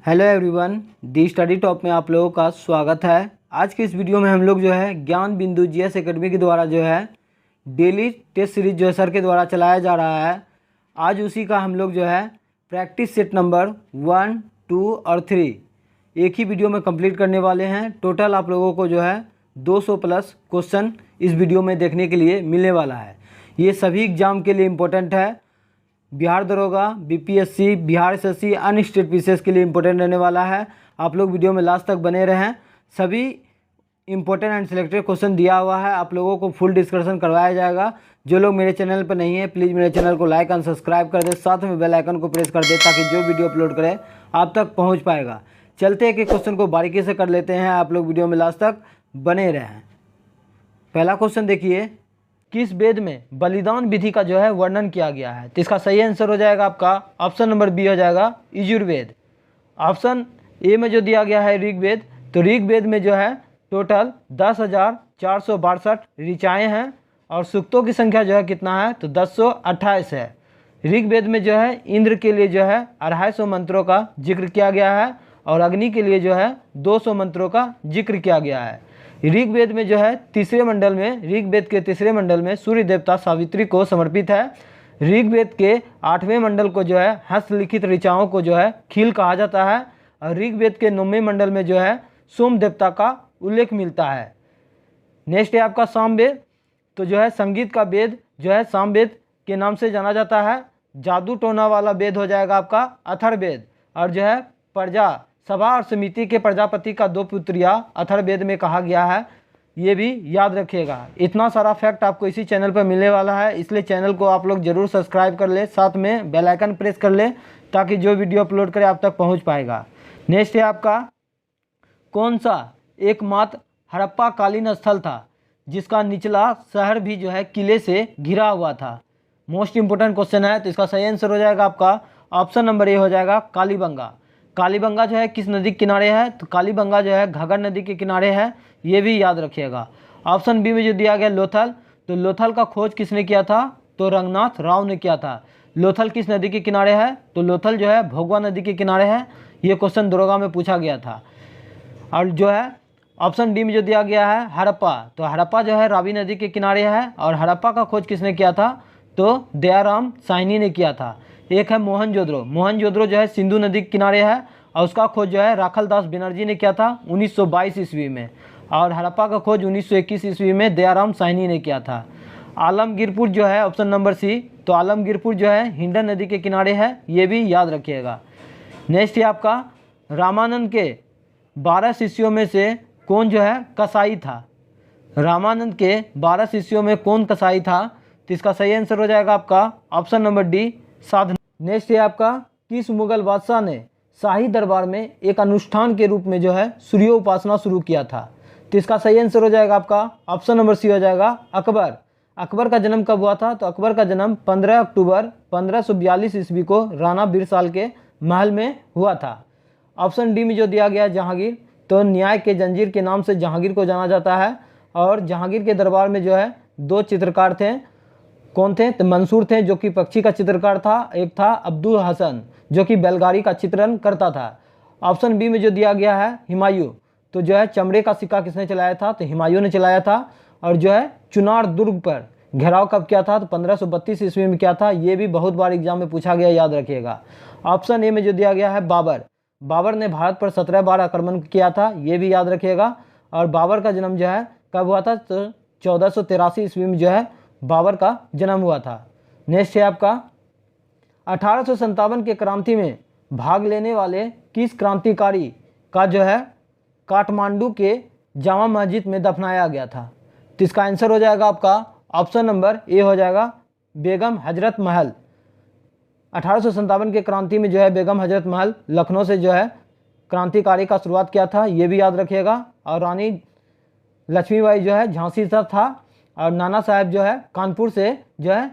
Hello everyone, दी study top में आप लोगों का स्वागत है। आज के इस वीडियो में हम लोग जो है ज्ञान बिंदु जीएस एकेडमी के द्वारा जो है डेली टेस्ट सीरीज जो है सर के द्वारा चलाया जा रहा है। आज उसी का हम लोग जो है प्रैक्टिस सेट नंबर 1, 2 और 3 एक ही वीडियो में कंप्लीट करने वाले हैं। टोटल आप लोगों को जो है 200 प्लस क्वेश्चन इस वीडियो में देखने के लिए मिलने वाला है। ये सभी एग्ज़ाम के लिए इम्पोर्टेंट है। बिहार दरोगा, बीपीएससी, बिहार एसएससी, अन्य स्टेट पीसीएस के लिए इम्पोर्टेंट रहने वाला है। आप लोग वीडियो में लास्ट तक बने रहें। सभी इम्पोर्टेंट एंड सिलेक्टेड क्वेश्चन दिया हुआ है, आप लोगों को फुल डिस्कशन करवाया जाएगा। जो लोग मेरे चैनल पर नहीं है प्लीज़ मेरे चैनल को लाइक एंड सब्सक्राइब कर दे, साथ में बेल आइकन को प्रेस कर दे ताकि जो वीडियो अपलोड करें आप तक पहुँच पाएगा। चलते एक एक क्वेश्चन को बारीकी से कर लेते हैं, आप लोग वीडियो में लास्ट तक बने रहें। पहला क्वेश्चन देखिए, किस वेद में बलिदान विधि का जो है वर्णन किया गया है? तो इसका सही आंसर हो जाएगा आपका ऑप्शन नंबर बी हो जाएगा यजुर्वेद। ऑप्शन ए में जो दिया गया है ऋग्वेद, तो ऋग्वेद में जो है टोटल 10,462 ऋचाएँ हैं और सूक्तों की संख्या जो है कितना है तो 1028 है। ऋग्वेद में जो है इंद्र के लिए जो है 250 मंत्रों का जिक्र किया गया है और अग्नि के लिए जो है 200 मंत्रों का जिक्र किया गया है। ऋग्वेद में जो है तीसरे मंडल में, ऋग्वेद के तीसरे मंडल में सूर्य देवता सावित्री को समर्पित है। ऋग्वेद के 8वें मंडल को जो है हस्तलिखित ऋचाओं को जो है खील कहा जाता है और ऋग्वेद के 9वें मंडल में जो है सोम देवता का उल्लेख मिलता है। नेक्स्ट है आपका सामवेद। तो जो है संगीत का वेद जो है सामवेद के नाम से जाना जाता है। जादू टोना वाला वेद हो जाएगा आपका अथर्ववेद और जो है प्रजा सभा और समिति के प्रजापति का 2 पुत्रियाँ अथर्ववेद में कहा गया है। ये भी याद रखिएगा। इतना सारा फैक्ट आपको इसी चैनल पर मिलने वाला है, इसलिए चैनल को आप लोग जरूर सब्सक्राइब कर ले, साथ में बेल आइकन प्रेस कर ले ताकि जो वीडियो अपलोड करें आप तक पहुंच पाएगा। नेक्स्ट है आपका, कौन सा एकमात्र हड़प्पा कालीन स्थल था जिसका निचला शहर भी जो है किले से घिरा हुआ था? मोस्ट इंपोर्टेंट क्वेश्चन है, तो इसका सही आंसर हो जाएगा आपका ऑप्शन नंबर ए हो जाएगा कालीबंगा। कालीबंगा जो है किस नदी के किनारे है? तो कालीबंगा जो है घाघर नदी के किनारे है, ये भी याद रखिएगा। ऑप्शन बी में जो दिया गया लोथल, तो लोथल का खोज किसने किया था? तो रंगनाथ राव ने किया था। लोथल किस नदी के किनारे है? तो लोथल जो है भोगवा नदी के किनारे है। ये क्वेश्चन दरोगा में पूछा गया था। और जो है ऑप्शन डी में जो दिया गया है हड़प्पा, तो हड़प्पा जो है रावी नदी के किनारे है और हड़प्पा का खोज किसने किया था? तो दयाराम साहनी ने किया था। एक है मोहनजोदड़ो। मोहनजोदड़ो जो है सिंधु नदी के किनारे है और उसका खोज जो है राखलदास बनर्जी ने किया था 1922 ईस्वी में और हड़प्पा का खोज 1921 ईस्वी में दयाराम साहनी ने किया था। आलमगीरपुर जो है ऑप्शन नंबर सी, तो आलमगीरपुर जो है हिंडन नदी के किनारे है, ये भी याद रखिएगा। नेक्स्ट है आपका, रामानंद के 12 शिष्यों में से कौन जो है कसाई था? रामानंद के 12 शिष्यों में कौन कसाई था? तो इसका सही आंसर हो जाएगा आपका ऑप्शन नंबर डी साधना। नेक्स्ट है आपका, किस मुगल बादशाह ने शाही दरबार में एक अनुष्ठान के रूप में जो है सूर्य उपासना शुरू किया था? तो इसका सही आंसर हो जाएगा आपका ऑप्शन नंबर सी हो जाएगा अकबर। अकबर का जन्म कब हुआ था? तो अकबर का जन्म 15 अक्टूबर 1542 ईस्वी को राणा बिरसाल के महल में हुआ था। ऑप्शन डी में जो दिया गया जहांगीर, तो न्याय के जंजीर के नाम से जहांगीर को जाना जाता है और जहांगीर के दरबार में जो है 2 चित्रकार थे। कौन थे? तो मंसूर थे जो कि पक्षी का चित्रकार था, एक था अब्दुल हसन जो कि बैलगाड़ी का चित्रण करता था। ऑप्शन बी में जो दिया गया है हुमायूं, तो जो है चमड़े का सिक्का किसने चलाया था? तो हुमायूं ने चलाया था। और जो है चुनार दुर्ग पर घेराव कब किया था? तो 1532 ईस्वी में किया था। ये भी बहुत बार एग्जाम में पूछा गया, याद रखिएगा। ऑप्शन ए में जो दिया गया है बाबर, बाबर ने भारत पर 17 बार आक्रमण किया था, ये भी याद रखिएगा। और बाबर का जन्म जो है कब हुआ था? तो 1483 ईस्वी में जो है बाबर का जन्म हुआ था। नेक्स्ट है आपका, 1857 के क्रांति में भाग लेने वाले किस क्रांतिकारी का जो है काठमांडू के जामा मस्जिद में दफनाया गया था? तो इसका आंसर हो जाएगा आपका ऑप्शन नंबर ए हो जाएगा बेगम हजरत महल। 1857 के क्रांति में जो है बेगम हजरत महल लखनऊ से जो है क्रांतिकारी का शुरुआत किया था, ये भी याद रखिएगा। और रानी लक्ष्मीबाई जो है झांसी से था और नाना साहब जो है कानपुर से जो है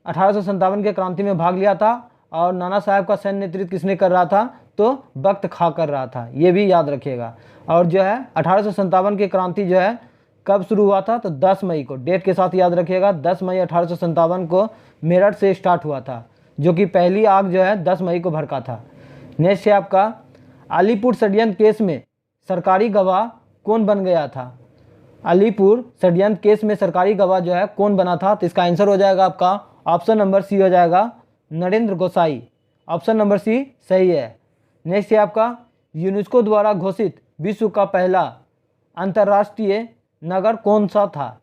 1857 के क्रांति में भाग लिया था। और नाना साहब का सैन्य नेतृत्व किसने कर रहा था? तो बख्त खां कर रहा था, ये भी याद रखिएगा। और जो है 1857 की क्रांति जो है कब शुरू हुआ था? तो 10 मई को, डेट के साथ याद रखिएगा। 10 मई 1857 को मेरठ से स्टार्ट हुआ था, जो कि पहली आग जो है 10 मई को भड़का था। नेक्स्ट है आपका, अलीपुर षड्यंत्र केस में सरकारी गवाह कौन बन गया था? अलीपुर षड्यंत्र केस में सरकारी गवाह जो है कौन बना था? तो इसका आंसर हो जाएगा आपका ऑप्शन नंबर सी हो जाएगा नरेंद्र गोसाई। ऑप्शन नंबर सी सही है। नेक्स्ट है आपका यूनेस्को द्वारा घोषित विश्व का पहला अंतर्राष्ट्रीय नगर कौन सा था?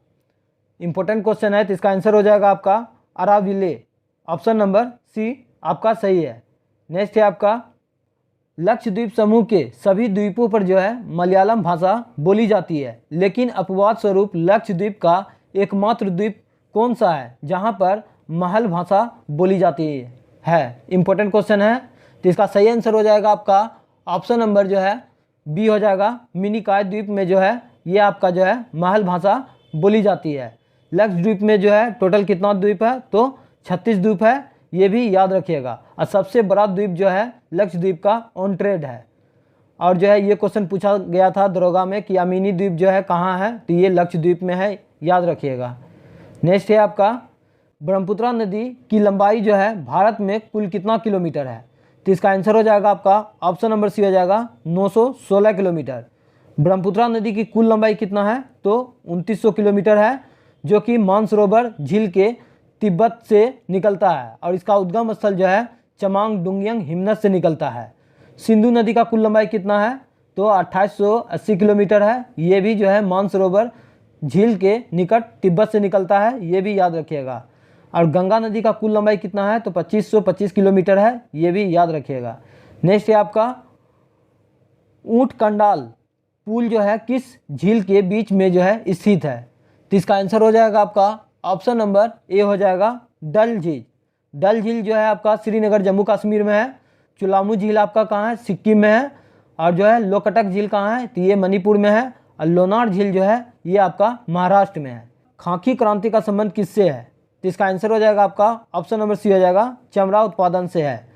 इंपॉर्टेंट क्वेश्चन है, तो इसका आंसर हो जाएगा आपका अराविले। ऑप्शन नंबर सी आपका सही है। नेक्स्ट है आपका लक्षद्वीप समूह के सभी द्वीपों पर जो है मलयालम भाषा बोली जाती है, लेकिन अपवाद स्वरूप लक्षद्वीप का एकमात्र द्वीप कौन सा है जहां पर महल भाषा बोली जाती है? इंपॉर्टेंट क्वेश्चन है, तो इसका सही आंसर हो जाएगा आपका ऑप्शन नंबर जो है बी हो जाएगा मिनिकॉय द्वीप में जो है ये आपका जो है महल भाषा बोली जाती है। लक्षद्वीप में जो है टोटल कितना द्वीप है? तो 36 द्वीप है, ये भी याद रखिएगा। और सबसे बड़ा द्वीप जो है लक्षद्वीप का ऑनट्रेड है। और जो है ये क्वेश्चन पूछा गया था दरोगा में कि अमीनी द्वीप जो है कहाँ है? तो ये लक्षद्वीप में है, याद रखिएगा। नेक्स्ट है आपका ब्रह्मपुत्र नदी की लंबाई जो है भारत में कुल कितना किलोमीटर है? तो इसका आंसर हो जाएगा आपका ऑप्शन नंबर सी हो जाएगा 916 किलोमीटर। ब्रह्मपुत्र नदी की कुल लंबाई कितना है? तो 2900 किलोमीटर है, जो कि मानसरोवर झील के तिब्बत से निकलता है और इसका उद्गम स्थल जो है चमांग डुंगयंग हिमनद से निकलता है। सिंधु नदी का कुल लंबाई कितना है? तो 2880 किलोमीटर है, ये भी जो है मानसरोवर झील के निकट तिब्बत से निकलता है, ये भी याद रखिएगा। और गंगा नदी का कुल लंबाई कितना है? तो 2525 किलोमीटर है, ये भी याद रखिएगा। नेक्स्ट है आपका ऊंट कंडाल पुल जो है किस झील के बीच में जो है स्थित है? तो इसका आंसर हो जाएगा आपका ऑप्शन नंबर ए हो जाएगा डल झील। डल झील जो है आपका श्रीनगर जम्मू कश्मीर में है। चुलामू झील आपका कहाँ है? सिक्किम में है। और जो है लोकटक झील कहाँ है? तो ये मणिपुर में है। और लोनार झील जो है ये आपका महाराष्ट्र में है। खाकी क्रांति का संबंध किससे है? तो इसका आंसर हो जाएगा आपका ऑप्शन नंबर सी हो जाएगा चमड़ा उत्पादन से है।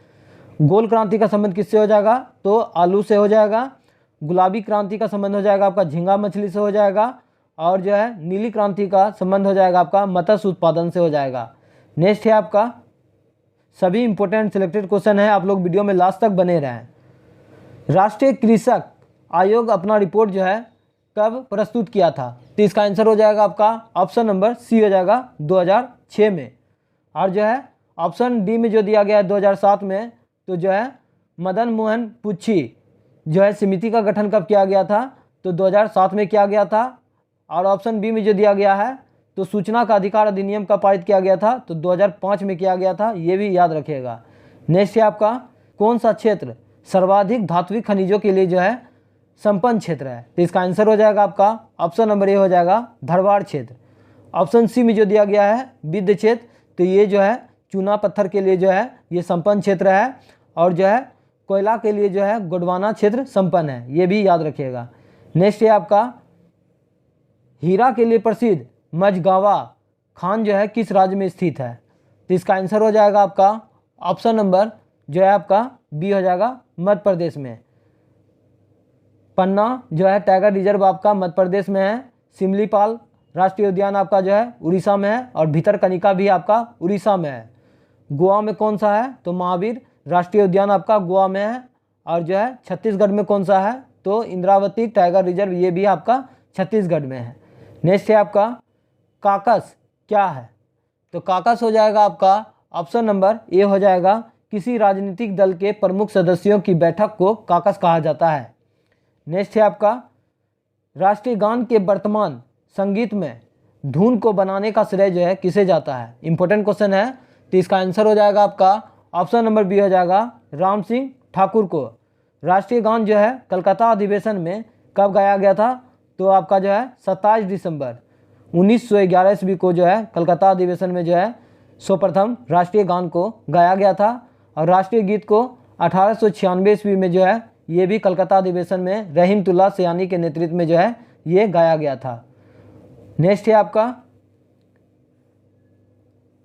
गोल क्रांति का संबंध किससे हो जाएगा? तो आलू से हो जाएगा। गुलाबी क्रांति का संबंध हो जाएगा आपका झींगा मछली से हो जाएगा। और जो है नीली क्रांति का संबंध हो जाएगा आपका मत्स्य उत्पादन से हो जाएगा। नेक्स्ट है आपका सभी इंपॉर्टेंट सिलेक्टेड क्वेश्चन है, आप लोग वीडियो में लास्ट तक बने रहें। राष्ट्रीय कृषक आयोग अपना रिपोर्ट जो है कब प्रस्तुत किया था? तो इसका आंसर हो जाएगा आपका ऑप्शन नंबर सी हो जाएगा 2006 में। और जो है ऑप्शन डी में जो दिया गया है 2007 में, तो जो है मदन मोहन पुच्छी जो है समिति का गठन कब किया गया था? तो 2007 में किया गया था। और ऑप्शन बी में जो दिया गया है तो सूचना का अधिकार अधिनियम का पारित किया गया था, तो 2005 में किया गया था, ये भी याद रखिएगा। नेक्स्ट है आपका कौन सा क्षेत्र सर्वाधिक धात्विक खनिजों के लिए जो है संपन्न क्षेत्र है? तो इसका आंसर हो जाएगा आपका ऑप्शन नंबर ए हो जाएगा धरवाड़ क्षेत्र। ऑप्शन सी में जो दिया गया है विद्य क्षेत्र, तो ये जो है चूना पत्थर के लिए जो है ये संपन्न क्षेत्र है। और जो है कोयला के लिए जो है गोंडवाना क्षेत्र संपन्न है, ये भी याद रखिएगा। नेक्स्ट है आपका हीरा के लिए प्रसिद्ध मझगावा खान जो है किस राज्य में स्थित है? तो इसका आंसर हो जाएगा आपका ऑप्शन नंबर जो है आपका बी हो जाएगा मध्य प्रदेश में। पन्ना जो है टाइगर रिजर्व आपका मध्य प्रदेश में है। सिमलीपाल राष्ट्रीय उद्यान आपका जो है उड़ीसा में है। और भितरकनिका भी आपका उड़ीसा में है। गोवा में कौन सा है? तो महावीर राष्ट्रीय उद्यान आपका गोवा में है। और जो है छत्तीसगढ़ में कौन सा है? तो इंद्रावती टाइगर रिजर्व, ये भी आपका छत्तीसगढ़ में है। नेक्स्ट है आपका काकस क्या है? तो काकस हो जाएगा आपका ऑप्शन नंबर ए हो जाएगा किसी राजनीतिक दल के प्रमुख सदस्यों की बैठक को काकस कहा जाता है। नेक्स्ट है आपका राष्ट्रीय गान के वर्तमान संगीत में धुन को बनाने का श्रेय जो है किसे जाता है? इंपॉर्टेंट क्वेश्चन है, तो इसका आंसर हो जाएगा आपका ऑप्शन नंबर बी हो जाएगा राम सिंह ठाकुर को। राष्ट्रीय गान जो है कलकत्ता अधिवेशन में कब गाया गया था? तो आपका जो है 27 दिसंबर 1911 ईस्वी को जो है कलकत्ता अधिवेशन में जो है सर्वप्रथम राष्ट्रीय गान को गाया गया था। और राष्ट्रीय गीत को 1896 ईस्वी में जो है ये भी कलकत्ता अधिवेशन में रहीमतुल्लाह सयानी के नेतृत्व में जो है ये गाया गया था। नेक्स्ट है आपका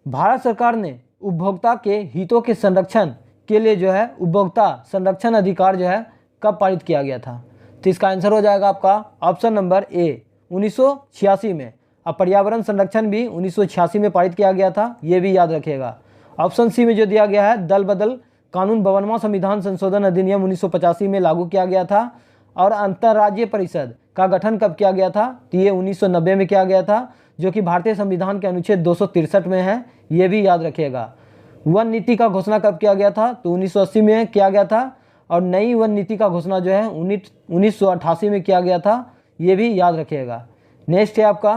भारत सरकार ने उपभोक्ता के हितों के संरक्षण के लिए जो है उपभोक्ता संरक्षण अधिकार जो है कब पारित किया गया था? तो इसका आंसर हो जाएगा आपका ऑप्शन नंबर ए 1986 में। अब पर्यावरण संरक्षण भी 1986 में पारित किया गया था, ये भी याद रखिएगा। ऑप्शन सी में जो दिया गया है दल बदल कानून 52वां संविधान संशोधन अधिनियम 1985 में लागू किया गया था। और अंतर्राज्यीय परिषद का गठन कब किया गया था? तो ये 1990 में किया गया था, जो कि भारतीय संविधान के अनुच्छेद 263 में है, ये भी याद रखिएगा। वन नीति का घोषणा कब किया गया था? तो 1980 में किया गया था। और नई वन नीति का घोषणा जो है 1988 में किया गया था, ये भी याद रखिएगा। नेक्स्ट है आपका,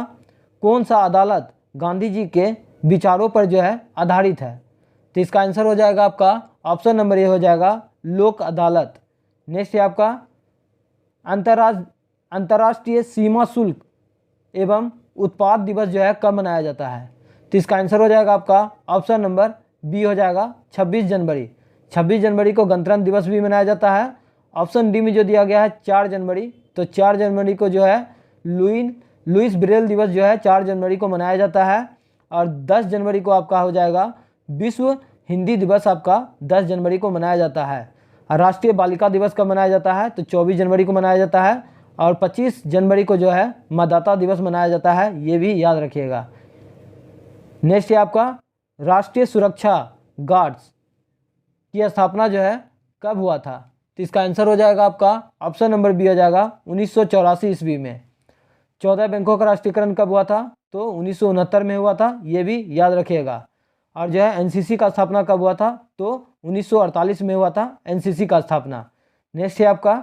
कौन सा अदालत गांधी जी के विचारों पर जो है आधारित है? तो इसका आंसर हो जाएगा आपका ऑप्शन नंबर ए हो जाएगा, लोक अदालत। नेक्स्ट है आपका, अंतर्राष्ट्रीय सीमा शुल्क एवं उत्पाद दिवस जो है कब मनाया जाता है? तो इसका आंसर हो जाएगा आपका ऑप्शन नंबर बी हो जाएगा, 26 जनवरी। 26 जनवरी को गणतंत्र दिवस भी मनाया जाता है। ऑप्शन डी में जो दिया गया है 4 जनवरी, तो 4 जनवरी को जो है लुइस ब्रेल दिवस जो है 4 जनवरी को मनाया जाता है। और 10 जनवरी को आपका हो जाएगा विश्व हिंदी दिवस, आपका 10 जनवरी को मनाया जाता है। राष्ट्रीय बालिका दिवस कब मनाया जाता है? तो 24 जनवरी को मनाया जाता है। और 25 जनवरी को जो है मतदाता दिवस मनाया जाता है, ये भी याद रखिएगा। नेक्स्ट है आपका, राष्ट्रीय सुरक्षा गार्ड्स की स्थापना जो है कब हुआ था? तो इसका आंसर हो जाएगा आपका ऑप्शन नंबर बी हो जाएगा, 1984 ईस्वी में। 14 बैंकों का राष्ट्रीयकरण कब हुआ था? तो 1969 में हुआ था, ये भी याद रखिएगा। और जो है एनसीसी का स्थापना कब हुआ था? तो 1948 में हुआ था एनसीसी का स्थापना। नेक्स्ट है आपका,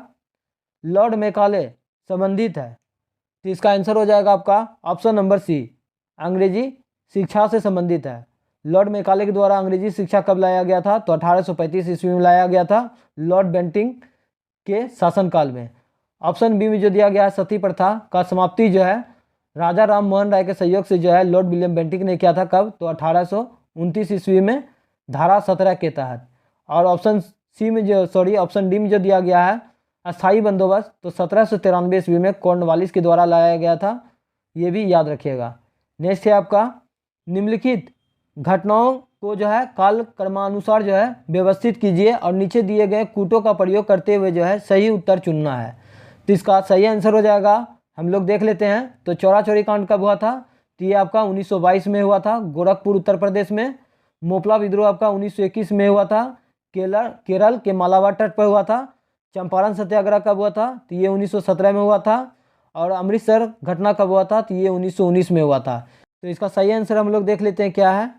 लॉर्ड मैकाले संबंधित है, तो इसका आंसर हो जाएगा आपका ऑप्शन नंबर सी, अंग्रेजी शिक्षा से संबंधित है। लॉर्ड मैकाले के द्वारा अंग्रेजी शिक्षा कब लाया गया था? तो 1835 ईस्वी में लाया गया था, लॉर्ड बेंटिंग के शासनकाल में। ऑप्शन बी में जो दिया गया है, सती प्रथा का समाप्ति जो है राजा राम मोहन राय के सहयोग से जो है लॉर्ड विलियम बेंटिंग ने किया था, कब? तो 1829 ईस्वी में धारा 17 के तहत। और ऑप्शन डी में जो दिया गया है अस्थायी बंदोबस्त, तो 1793 ईस्वी में कॉर्नवालिस के द्वारा लाया गया था, ये भी याद रखिएगा। नेक्स्ट है आपका, निम्नलिखित घटनाओं को जो है काल क्रमानुसार जो है व्यवस्थित कीजिए और नीचे दिए गए कूटों का प्रयोग करते हुए जो है सही उत्तर चुनना है। तो इसका सही आंसर हो जाएगा, हम लोग देख लेते हैं। तो चौरा चौरी कांड कब हुआ था? तो ये आपका 1922 में हुआ था, गोरखपुर उत्तर प्रदेश में। मोपला विद्रोह आपका 1921 में हुआ था, केरल के मालाबार तट पर हुआ था। चंपारण सत्याग्रह कब हुआ था? तो ये 1917 में हुआ था। और अमृतसर घटना कब हुआ था? तो ये 1919 में हुआ था। तो इसका सही आंसर हम लोग देख लेते हैं क्या है।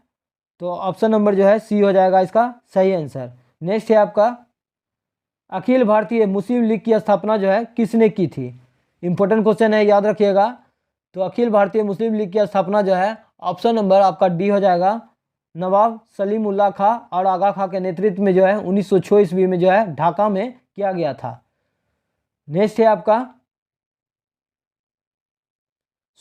तो ऑप्शन नंबर जो है सी हो जाएगा इसका सही आंसर। नेक्स्ट है आपका, अखिल भारतीय मुस्लिम लीग की स्थापना जो है किसने की थी? इंपॉर्टेंट क्वेश्चन है, याद रखिएगा। तो अखिल भारतीय मुस्लिम लीग की स्थापना जो है ऑप्शन नंबर आपका डी हो जाएगा, नवाब सलीम उल्लाह खां और आगा खां के नेतृत्व में जो है 1906 ईस्वी में जो है ढाका में किया गया था। नेक्स्ट है आपका,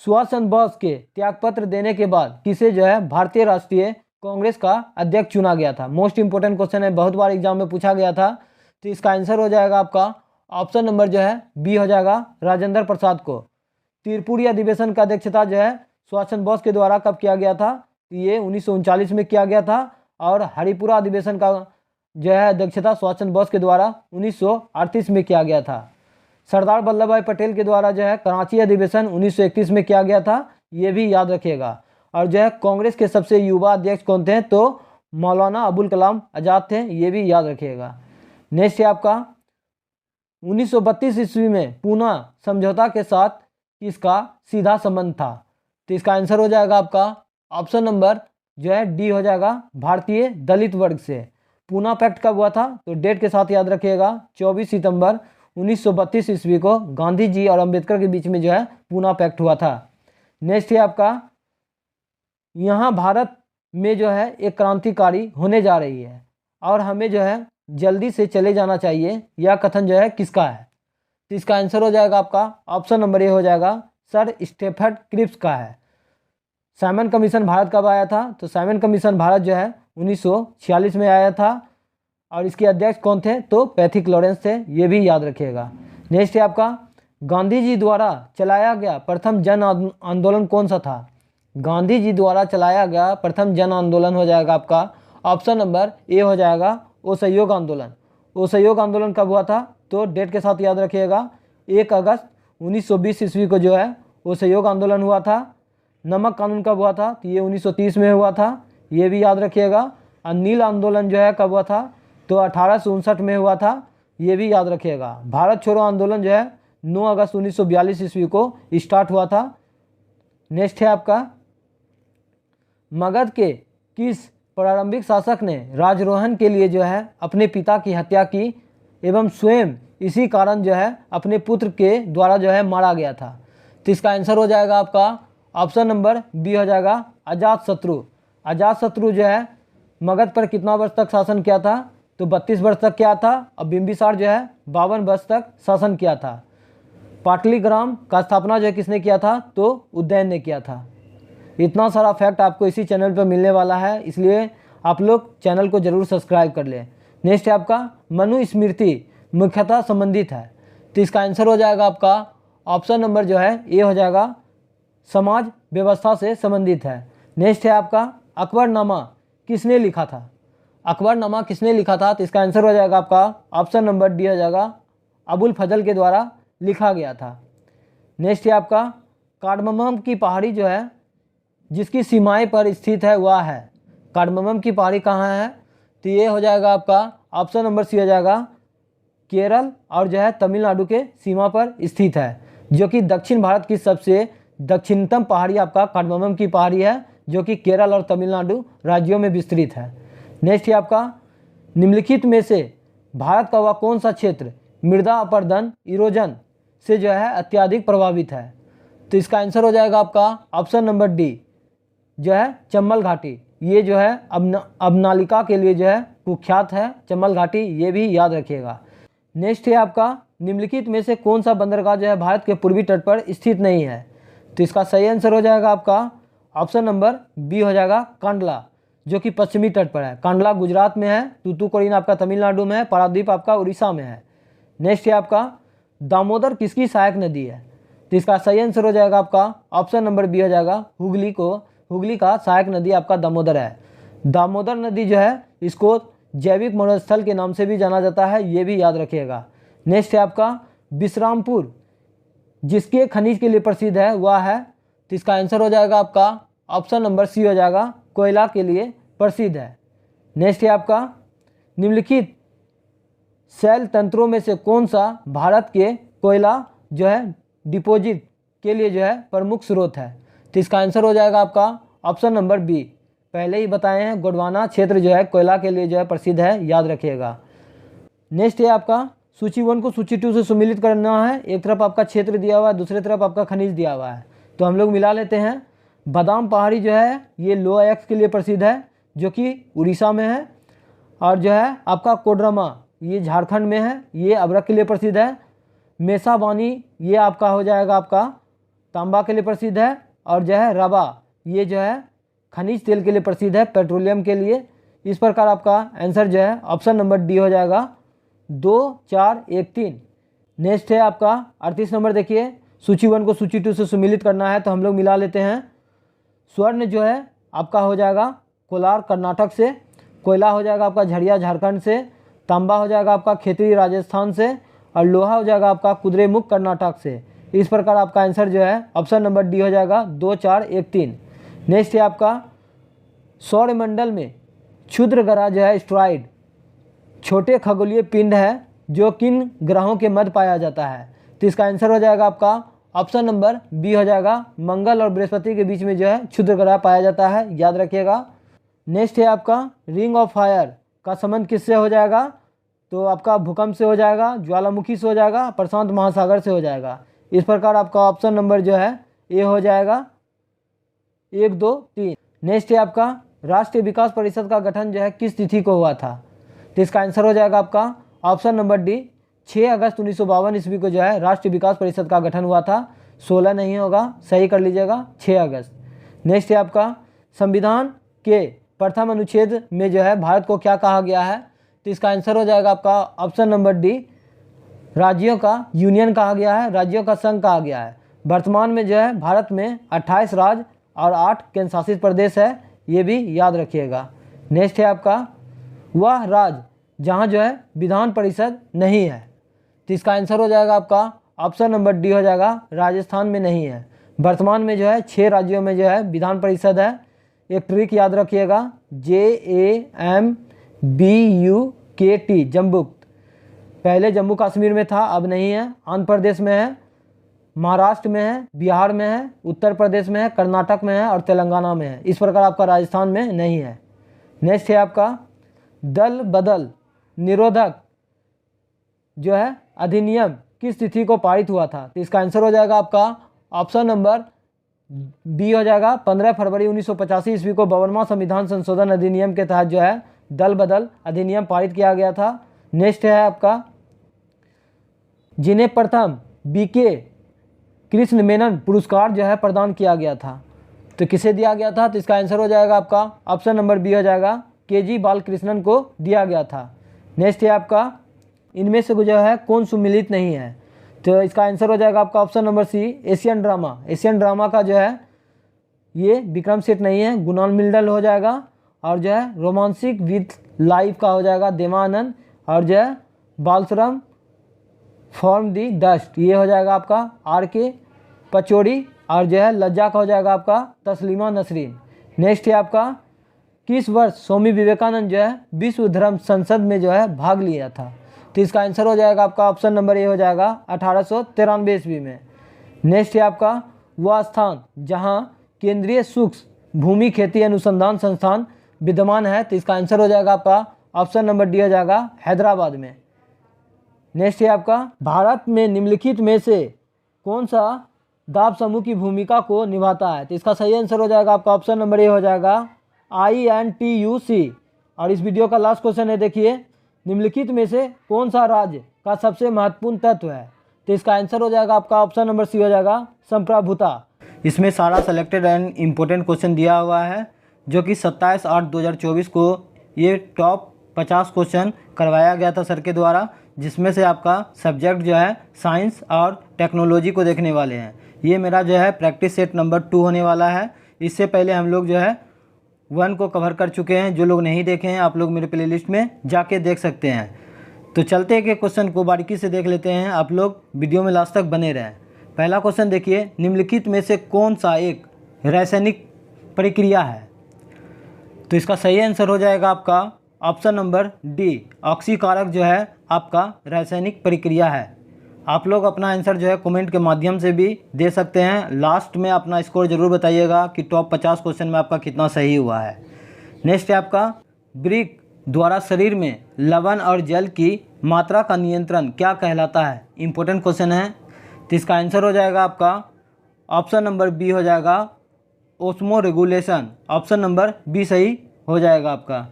सुभाष चंद्र बोस के त्यागपत्र देने के बाद किसे जो है भारतीय राष्ट्रीय कांग्रेस का अध्यक्ष चुना गया था? मोस्ट इंपोर्टेंट क्वेश्चन है, बहुत बार एग्जाम में पूछा गया था। तो इसका आंसर हो जाएगा आपका ऑप्शन नंबर जो है बी हो जाएगा, राजेंद्र प्रसाद को। त्रिपुरी अधिवेशन का अध्यक्षता जो है सुभाष चंद्र बोस के द्वारा कब किया गया था? तो ये 1939 में किया गया था। और हरिपुरा अधिवेशन का जो है अध्यक्षता सुभाष चंद्र बोस के द्वारा 1938 में किया गया था। सरदार वल्लभ भाई पटेल के द्वारा जो है कराची अधिवेशन 1931 में किया गया था, ये भी याद रखिएगा। और जो है कांग्रेस के सबसे युवा अध्यक्ष कौन थे? तो मौलाना अबुल कलाम आज़ाद थे, ये भी याद रखिएगा। नेक्स्ट है आपका, 1932 ईस्वी में पूना समझौता के साथ किसका सीधा संबंध था? तो इसका आंसर हो जाएगा आपका ऑप्शन नंबर जो है डी हो जाएगा, भारतीय दलित वर्ग से। पूना पैक्ट कब हुआ था? तो डेट के साथ याद रखिएगा, 24 सितंबर 1932 ईस्वी को गांधी जी और अंबेडकर के बीच में जो है पूना पैक्ट हुआ था। नेक्स्ट है आपका, यहाँ भारत में जो है एक क्रांतिकारी होने जा रही है और हमें जो है जल्दी से चले जाना चाहिए, यह कथन जो है किसका है? तो इसका आंसर हो जाएगा आपका ऑप्शन नंबर ए हो जाएगा, सर स्टेफर्ड क्रिप्स का है। साइमन कमीशन भारत कब आया था? तो साइमन कमीशन भारत जो है 1946 में आया था। और इसके अध्यक्ष कौन थे? तो पैथिक लॉरेंस थे, ये भी याद रखिएगा। नेक्स्ट है आपका, गांधी जी द्वारा चलाया गया प्रथम जन आंदोलन कौन सा था? गांधी जी द्वारा चलाया गया प्रथम जन आंदोलन हो जाएगा आपका ऑप्शन नंबर ए हो जाएगा, असहयोग आंदोलन। असहयोग आंदोलन कब हुआ था? तो डेट के साथ याद रखिएगा, 1 अगस्त 1920 ईस्वी को जो है असहयोग आंदोलन हुआ था। नमक कानून कब हुआ था? तो ये 1930 में हुआ था, ये भी याद रखिएगा। और नील आंदोलन जो है कब हुआ था? तो 1859 में हुआ था, ये भी याद रखिएगा। भारत छोड़ो आंदोलन जो है 9 अगस्त 1942 ईस्वी को स्टार्ट हुआ था। नेक्स्ट है आपका, मगध के किस प्रारंभिक शासक ने राजरोहण के लिए जो है अपने पिता की हत्या की एवं स्वयं इसी कारण जो है अपने पुत्र के द्वारा जो है मारा गया था? तो इसका आंसर हो जाएगा आपका ऑप्शन नंबर बी हो जाएगा अजातशत्रु। अजातशत्रु जो है मगध पर कितना वर्ष तक शासन किया था? तो 32 वर्ष तक किया था। और बिंबिसार जो है 52 वर्ष तक शासन किया था। पाटलिग्राम का स्थापना जो है किसने किया था? तो उदयन ने किया था। इतना सारा फैक्ट आपको इसी चैनल पर मिलने वाला है, इसलिए आप लोग चैनल को जरूर सब्सक्राइब कर लें। नेक्स्ट है आपका, मनुस्मृति मुख्यतः संबंधित है? तो इसका आंसर हो जाएगा आपका ऑप्शन नंबर जो है ए हो जाएगा, समाज व्यवस्था से संबंधित है। नेक्स्ट है आपका, अकबरनामा किसने लिखा था? अकबरनामा किसने लिखा था? तो इसका आंसर हो जाएगा आपका ऑप्शन नंबर डी हो जाएगा, अबुल फजल के द्वारा लिखा गया था। नेक्स्ट है आपका, कार्डमम की पहाड़ी जो है जिसकी सीमाएं पर स्थित है वह है? कार्डमम की पहाड़ी कहाँ है? तो ये हो जाएगा आपका ऑप्शन नंबर सी हो जाएगा, केरल और जो है तमिलनाडु के सीमा पर स्थित है, जो कि दक्षिण भारत की सबसे दक्षिणतम पहाड़ी आपका कार्डमम की पहाड़ी है, जो कि केरल और तमिलनाडु राज्यों में विस्तृत है। नेक्स्ट है आपका, निम्नलिखित में से भारत का वह कौन सा क्षेत्र मृदा अपरदन इरोजन से जो है अत्यधिक प्रभावित है? तो इसका आंसर हो जाएगा आपका ऑप्शन नंबर डी जो है चंबल घाटी। ये जो है अबनालिका के लिए जो है कुख्यात है चंबल घाटी, ये भी याद रखिएगा। नेक्स्ट है आपका, निम्नलिखित में से कौन सा बंदरगाह जो है भारत के पूर्वी तट पर स्थित नहीं है? तो इसका सही आंसर हो जाएगा आपका ऑप्शन नंबर बी हो जाएगा, कांडला, जो कि पश्चिमी तट पर है। कांडला गुजरात में है, तूतुकुड़ीन आपका तमिलनाडु में है, पारादीप आपका उड़ीसा में है। नेक्स्ट है आपका, दामोदर किसकी सहायक नदी है? तो इसका सही आंसर हो जाएगा आपका ऑप्शन नंबर बी हो जाएगा, हुगली का सहायक नदी आपका दामोदर है। दामोदर नदी जो है इसको जैविक मरुस्थल के नाम से भी जाना जाता है, ये भी याद रखिएगा। नेक्स्ट है आपका, विश्रामपुर जिसके खनिज के लिए प्रसिद्ध है वह है? तो इसका आंसर हो जाएगा आपका ऑप्शन नंबर सी हो जाएगा, कोयला के लिए प्रसिद्ध है। नेक्स्ट है आपका, निम्नलिखित शैल तंत्रों में से कौन सा भारत के कोयला जो है डिपॉजिट के लिए जो है प्रमुख स्रोत है? तो इसका आंसर हो जाएगा आपका ऑप्शन नंबर बी, पहले ही बताए हैं, गोंडवाना क्षेत्र जो है कोयला के लिए जो है प्रसिद्ध है, याद रखिएगा। नेक्स्ट है आपका, सूची 1 को सूची 2 से सम्मिलित करना है। एक तरफ आपका क्षेत्र दिया हुआ है, दूसरी तरफ आपका खनिज दिया हुआ है, तो हम लोग मिला लेते हैं। बादाम पहाड़ी जो है ये लोह अयस्क के लिए प्रसिद्ध है, जो कि उड़ीसा में है। और जो है आपका कोडरमा ये झारखंड में है, ये अभ्रक के लिए प्रसिद्ध है। मेसाबानी ये आपका हो जाएगा आपका तांबा के लिए प्रसिद्ध है। और जो है रबा ये जो है खनिज तेल के लिए प्रसिद्ध है, पेट्रोलियम के लिए। इस प्रकार आपका आंसर जो है ऑप्शन नंबर डी हो जाएगा, 2, 4, 1, 3। नेक्स्ट है आपका 38 नंबर, देखिए सूची 1 को सूची 2 से सम्मिलित करना है, तो हम लोग मिला लेते हैं। स्वर्ण जो है आपका हो जाएगा कोलार कर्नाटक से, कोयला हो जाएगा आपका झरिया झारखंड से, तांबा हो जाएगा आपका खेतरी राजस्थान से, और लोहा हो जाएगा आपका कुद्रेमुख कर्नाटक से। इस प्रकार आपका आंसर जो है ऑप्शन नंबर डी हो जाएगा, 2, 4, 1, 3। नेक्स्ट है आपका, सौरमंडल में क्षुद्र ग्रह जो है एस्टेरॉयड छोटे खगोलीय पिंड है जो किन ग्रहों के मध्य पाया जाता है? तो इसका आंसर हो जाएगा आपका ऑप्शन नंबर बी हो जाएगा, मंगल और बृहस्पति के बीच में जो है क्षुद्र ग्रह पाया जाता है, याद रखिएगा। नेक्स्ट है आपका, रिंग ऑफ फायर का संबंध किससे हो जाएगा? तो आपका भूकंप से हो जाएगा, ज्वालामुखी से हो जाएगा, प्रशांत महासागर से हो जाएगा। इस प्रकार आपका ऑप्शन नंबर जो है ए हो जाएगा, 1, 2, 3। नेक्स्ट है आपका, राष्ट्रीय विकास परिषद का गठन जो है किस तिथि को हुआ था? तो इसका आंसर हो जाएगा आपका ऑप्शन नंबर डी, 6 अगस्त 1952 ईस्वी को जो है राष्ट्रीय विकास परिषद का गठन हुआ था। 16 नहीं होगा, सही कर लीजिएगा, 6 अगस्त। नेक्स्ट है आपका, संविधान के प्रथम अनुच्छेद में जो है भारत को क्या कहा गया है? तो इसका आंसर हो जाएगा आपका ऑप्शन नंबर डी, राज्यों का यूनियन कहा गया है, राज्यों का संघ कहा गया है। वर्तमान में जो है भारत में 28 राज्य और 8 केंद्र शासित प्रदेश है, ये भी याद रखिएगा। नेक्स्ट है आपका, वह राज्य जहाँ जो है विधान परिषद नहीं है। तो इसका आंसर हो जाएगा आपका ऑप्शन नंबर डी हो जाएगा, राजस्थान में नहीं है। वर्तमान में जो है 6 राज्यों में जो है विधान परिषद है। एक ट्रिक याद रखिएगा, JAMBUK KT जम्बुक पहले जम्मू कश्मीर में था, अब नहीं है। आंध्र प्रदेश में है, महाराष्ट्र में है, बिहार में है, उत्तर प्रदेश में है, कर्नाटक में है और तेलंगाना में है। इस प्रकार आपका राजस्थान में नहीं है। नेक्स्ट है आपका दल बदल निरोधक जो है अधिनियम किस तिथि को पारित हुआ था? तो इसका आंसर हो जाएगा आपका ऑप्शन नंबर बी हो जाएगा 15 फरवरी 1985 ईस्वी को 52वां संविधान संशोधन अधिनियम के तहत जो है दल बदल अधिनियम पारित किया गया था। नेक्स्ट है आपका जिन्हें प्रथम BK कृष्ण मेनन पुरस्कार जो है प्रदान किया गया था, तो किसे दिया गया था? तो इसका आंसर हो जाएगा आपका ऑप्शन नंबर बी हो जाएगा KG बालकृष्णन को दिया गया था। नेक्स्ट है आपका इनमें से जो है कौन सुमिलित नहीं है? तो इसका आंसर हो जाएगा आपका option number C Asian drama. Asian drama का जो है ये विक्रम सेठ नहीं है, गुणाल मिल्डल हो जाएगा। और जो है रोमांसिक विथ लाइफ का हो जाएगा देवानंद। और जो है बालसरम फॉर्म दी डस्ट ये हो जाएगा आपका RK पचौड़ी। और जो है लज्जा का हो जाएगा आपका तस्लीमा नसरीन। नेक्स्ट है आपका किस वर्ष स्वामी विवेकानंद जो है विश्व धर्म संसद में जो है भाग लिया था? तो इसका आंसर हो जाएगा आपका ऑप्शन नंबर ए हो जाएगा 1893 ईस्वी में। नेक्स्ट है आपका वह स्थान जहां केंद्रीय सूक्ष्म भूमि खेती अनुसंधान संस्थान विद्यमान है, तो इसका आंसर हो जाएगा आपका ऑप्शन नंबर डी हो जाएगा हैदराबाद में। नेक्स्ट है आपका भारत में निम्नलिखित में से कौन सा दाब समूह की भूमिका को निभाता है? तो इसका सही आंसर हो जाएगा आपका ऑप्शन नंबर ए हो जाएगा INTUC। और इस वीडियो का लास्ट क्वेश्चन है, देखिए निम्नलिखित में से कौन सा राज्य का सबसे महत्वपूर्ण तत्व है? तो इसका आंसर हो जाएगा आपका ऑप्शन नंबर सी हो जाएगा संप्रभुता। इसमें सारा सेलेक्टेड एंड इम्पोर्टेंट क्वेश्चन दिया हुआ है जो कि 27/8/2024 को ये टॉप 50 क्वेश्चन करवाया गया था सर के द्वारा, जिसमें से आपका सब्जेक्ट जो है साइंस और टेक्नोलॉजी को देखने वाले हैं। ये मेरा जो है प्रैक्टिस सेट नंबर 2 होने वाला है। इससे पहले हम लोग जो है 1 को कवर कर चुके हैं। जो लोग नहीं देखे हैं आप लोग मेरे प्लेलिस्ट में जाके देख सकते हैं। तो चलते हैं कि क्वेश्चन को बारीकी से देख लेते हैं, आप लोग वीडियो में लास्ट तक बने रहें। पहला क्वेश्चन देखिए, निम्नलिखित में से कौन सा एक रासायनिक प्रक्रिया है? तो इसका सही आंसर हो जाएगा आपका ऑप्शन नंबर डी ऑक्सीकारक जो है आपका रासायनिक प्रक्रिया है। आप लोग अपना आंसर जो है कमेंट के माध्यम से भी दे सकते हैं। लास्ट में अपना स्कोर जरूर बताइएगा कि टॉप 50 क्वेश्चन में आपका कितना सही हुआ है। नेक्स्ट है आपका ब्रिक द्वारा शरीर में लवण और जल की मात्रा का नियंत्रण क्या कहलाता है? इंपॉर्टेंट क्वेश्चन है। तो इसका आंसर हो जाएगा आपका ऑप्शन नंबर बी हो जाएगा osmoregulation. Option number B सही हो जाएगा आपका।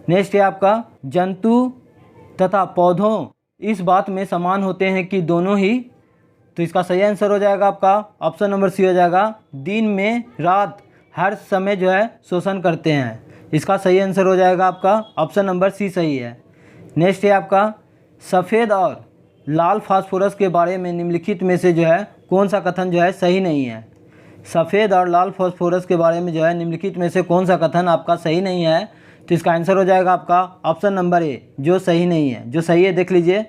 नेक्स्ट है आपका जंतु तथा पौधों इस बात में समान होते हैं कि दोनों ही? तो इसका सही आंसर हो जाएगा आपका ऑप्शन नंबर सी हो जाएगा दिन में रात हर समय जो है शोषण करते हैं। इसका सही आंसर हो जाएगा आपका ऑप्शन नंबर सी सही है। नेक्स्ट है आपका सफ़ेद और लाल फास्फोरस के बारे में निम्नलिखित में से जो है कौन सा कथन जो है सही नहीं है? सफ़ेद और लाल फास्फोरस के बारे में जो है निम्नलिखित में से कौन सा कथन आपका सही नहीं है? तो इसका आंसर हो जाएगा आपका ऑप्शन नंबर ए जो सही नहीं है। जो सही है देख लीजिए,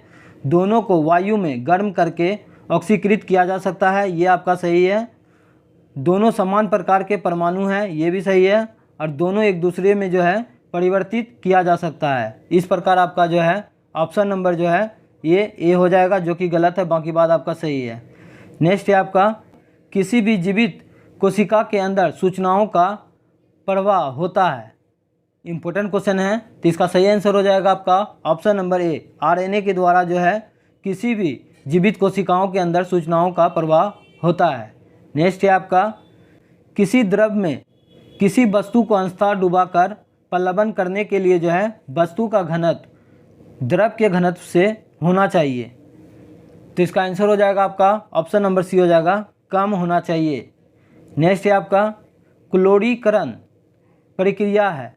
दोनों को वायु में गर्म करके ऑक्सीकृत किया जा सकता है, ये आपका सही है। दोनों समान प्रकार के परमाणु हैं, ये भी सही है। और दोनों एक दूसरे में जो है परिवर्तित किया जा सकता है। इस प्रकार आपका जो है ऑप्शन नंबर जो है ये ए हो जाएगा, जो कि गलत है, बाकी बात आपका सही है। नेक्स्ट है आपका किसी भी जीवित कोशिका के अंदर सूचनाओं का प्रवाह होता है। इम्पोर्टेंट क्वेश्चन है। तो इसका सही आंसर हो जाएगा आपका ऑप्शन नंबर ए RNA के द्वारा जो है किसी भी जीवित कोशिकाओं के अंदर सूचनाओं का प्रवाह होता है। नेक्स्ट है आपका किसी द्रव में किसी वस्तु को अंशतः डुबाकर प्लवन करने के लिए जो है वस्तु का घनत्व द्रव के घनत्व से होना चाहिए। तो इसका आंसर हो जाएगा आपका ऑप्शन नंबर सी हो जाएगा कम होना चाहिए। नेक्स्ट है आपका क्लोरीकरण प्रक्रिया है।